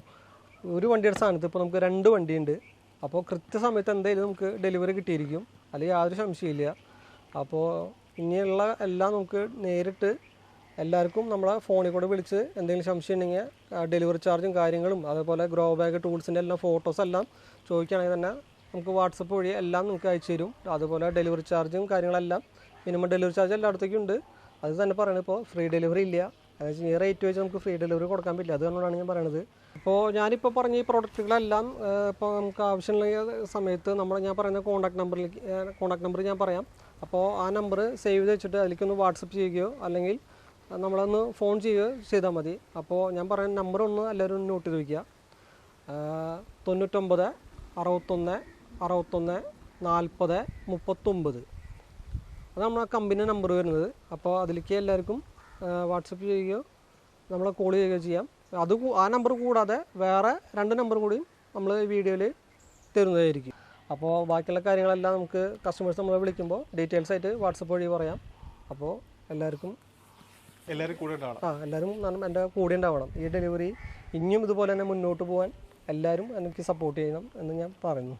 ഒരു വണ്ടിയുടെ സ്ഥാനത്ത് ഇപ്പോൾ നമുക്ക് 2 വണ്ടിയുണ്ട്. അപ്പോൾ കൃത്യസമയത്ത് എന്തായാലും നമുക്ക് ഡെലിവറി കിട്ടിയിരിക്കും, അല്ലെങ്കിൽ യാതൊരു സംശയമില്ല. അപ്പോൾ ഇനിയുള്ള എല്ലാം നമുക്ക് നേരിട്ട് എല്ലാവർക്കും നമ്മളെ ഫോണിൽ കൂടെ വിളിച്ച് എന്തെങ്കിലും സംശയം ഉണ്ടെങ്കിൽ ഡെലിവറി ചാർജും കാര്യങ്ങളും അതേപോലെ ഗ്രോ ബാഗ് ടൂൾസിൻ്റെ എല്ലാം ഫോട്ടോസ് എല്ലാം ചോദിക്കുകയാണെങ്കിൽ തന്നെ നമുക്ക് വാട്സപ്പ് വഴി എല്ലാം നമുക്ക് അയച്ചു തരും. അതുപോലെ ഡെലിവറി ചാർജും കാര്യങ്ങളെല്ലാം മിനിമം ഡെലിവറി ചാർജ് എല്ലായിടത്തേക്കും ഉണ്ട്. അത് തന്നെ പറയുന്നത് ഇപ്പോൾ ഫ്രീ ഡെലിവറി ഇല്ല. അതായത് ഈ റേറ്റ് വെച്ച് നമുക്ക് ഫ്രീ ഡെലിവറി കൊടുക്കാൻ പറ്റില്ല. അതുകൊണ്ടാണ് ഞാൻ പറയണത്. ഇപ്പോൾ ഞാനിപ്പോൾ പറഞ്ഞ ഈ പ്രോഡക്റ്റുകളെല്ലാം ഇപ്പോൾ നമുക്ക് ആവശ്യമുള്ള സമയത്ത് ഞാൻ പറയുന്ന കോൺടാക്ട് നമ്പർ ഞാൻ പറയാം. അപ്പോൾ ആ നമ്പർ സേവ് ചെയ്ത് വെച്ചിട്ട് അതിലേക്കൊന്ന് വാട്സപ്പ് ചെയ്യുകയോ അല്ലെങ്കിൽ നമ്മളൊന്ന് ഫോൺ ചെയ്യുകയോ ചെയ്താൽ മതി. അപ്പോൾ ഞാൻ പറയുന്ന നമ്പർ ഒന്ന് എല്ലാവരും നോട്ട് ചെയ്ത് വയ്ക്കുക. 99 61 61 40 39. അത് നമ്മളെ കമ്പനി നമ്പർ വരുന്നത്. അപ്പോൾ അതിലേക്ക് എല്ലാവർക്കും വാട്സപ്പ് ചെയ്യുകയോ നമ്മളെ കോൾ ചെയ്യുകയോ ചെയ്യാം. ആ നമ്പർ കൂടാതെ വേറെ 2 നമ്പർ കൂടിയും നമ്മൾ വീഡിയോയിൽ തരുന്നതായിരിക്കും. അപ്പോൾ ബാക്കിയുള്ള കാര്യങ്ങളെല്ലാം നമുക്ക് കസ്റ്റമേഴ്സ് നമ്മളെ വിളിക്കുമ്പോൾ ഡീറ്റെയിൽസ് ആയിട്ട് വാട്സപ്പ് വഴി പറയാം. അപ്പോൾ എല്ലാവരും കൂടെ ഉണ്ടാവണം. എല്ലാവരും എൻ്റെ കൂടെ ഉണ്ടാവണം. ഈ ഡെലിവറി ഇനിയും ഇതുപോലെ തന്നെ മുന്നോട്ട് പോകാൻ എല്ലാവരും എനിക്ക് സപ്പോർട്ട് ചെയ്യണം എന്ന് ഞാൻ പറയുന്നു.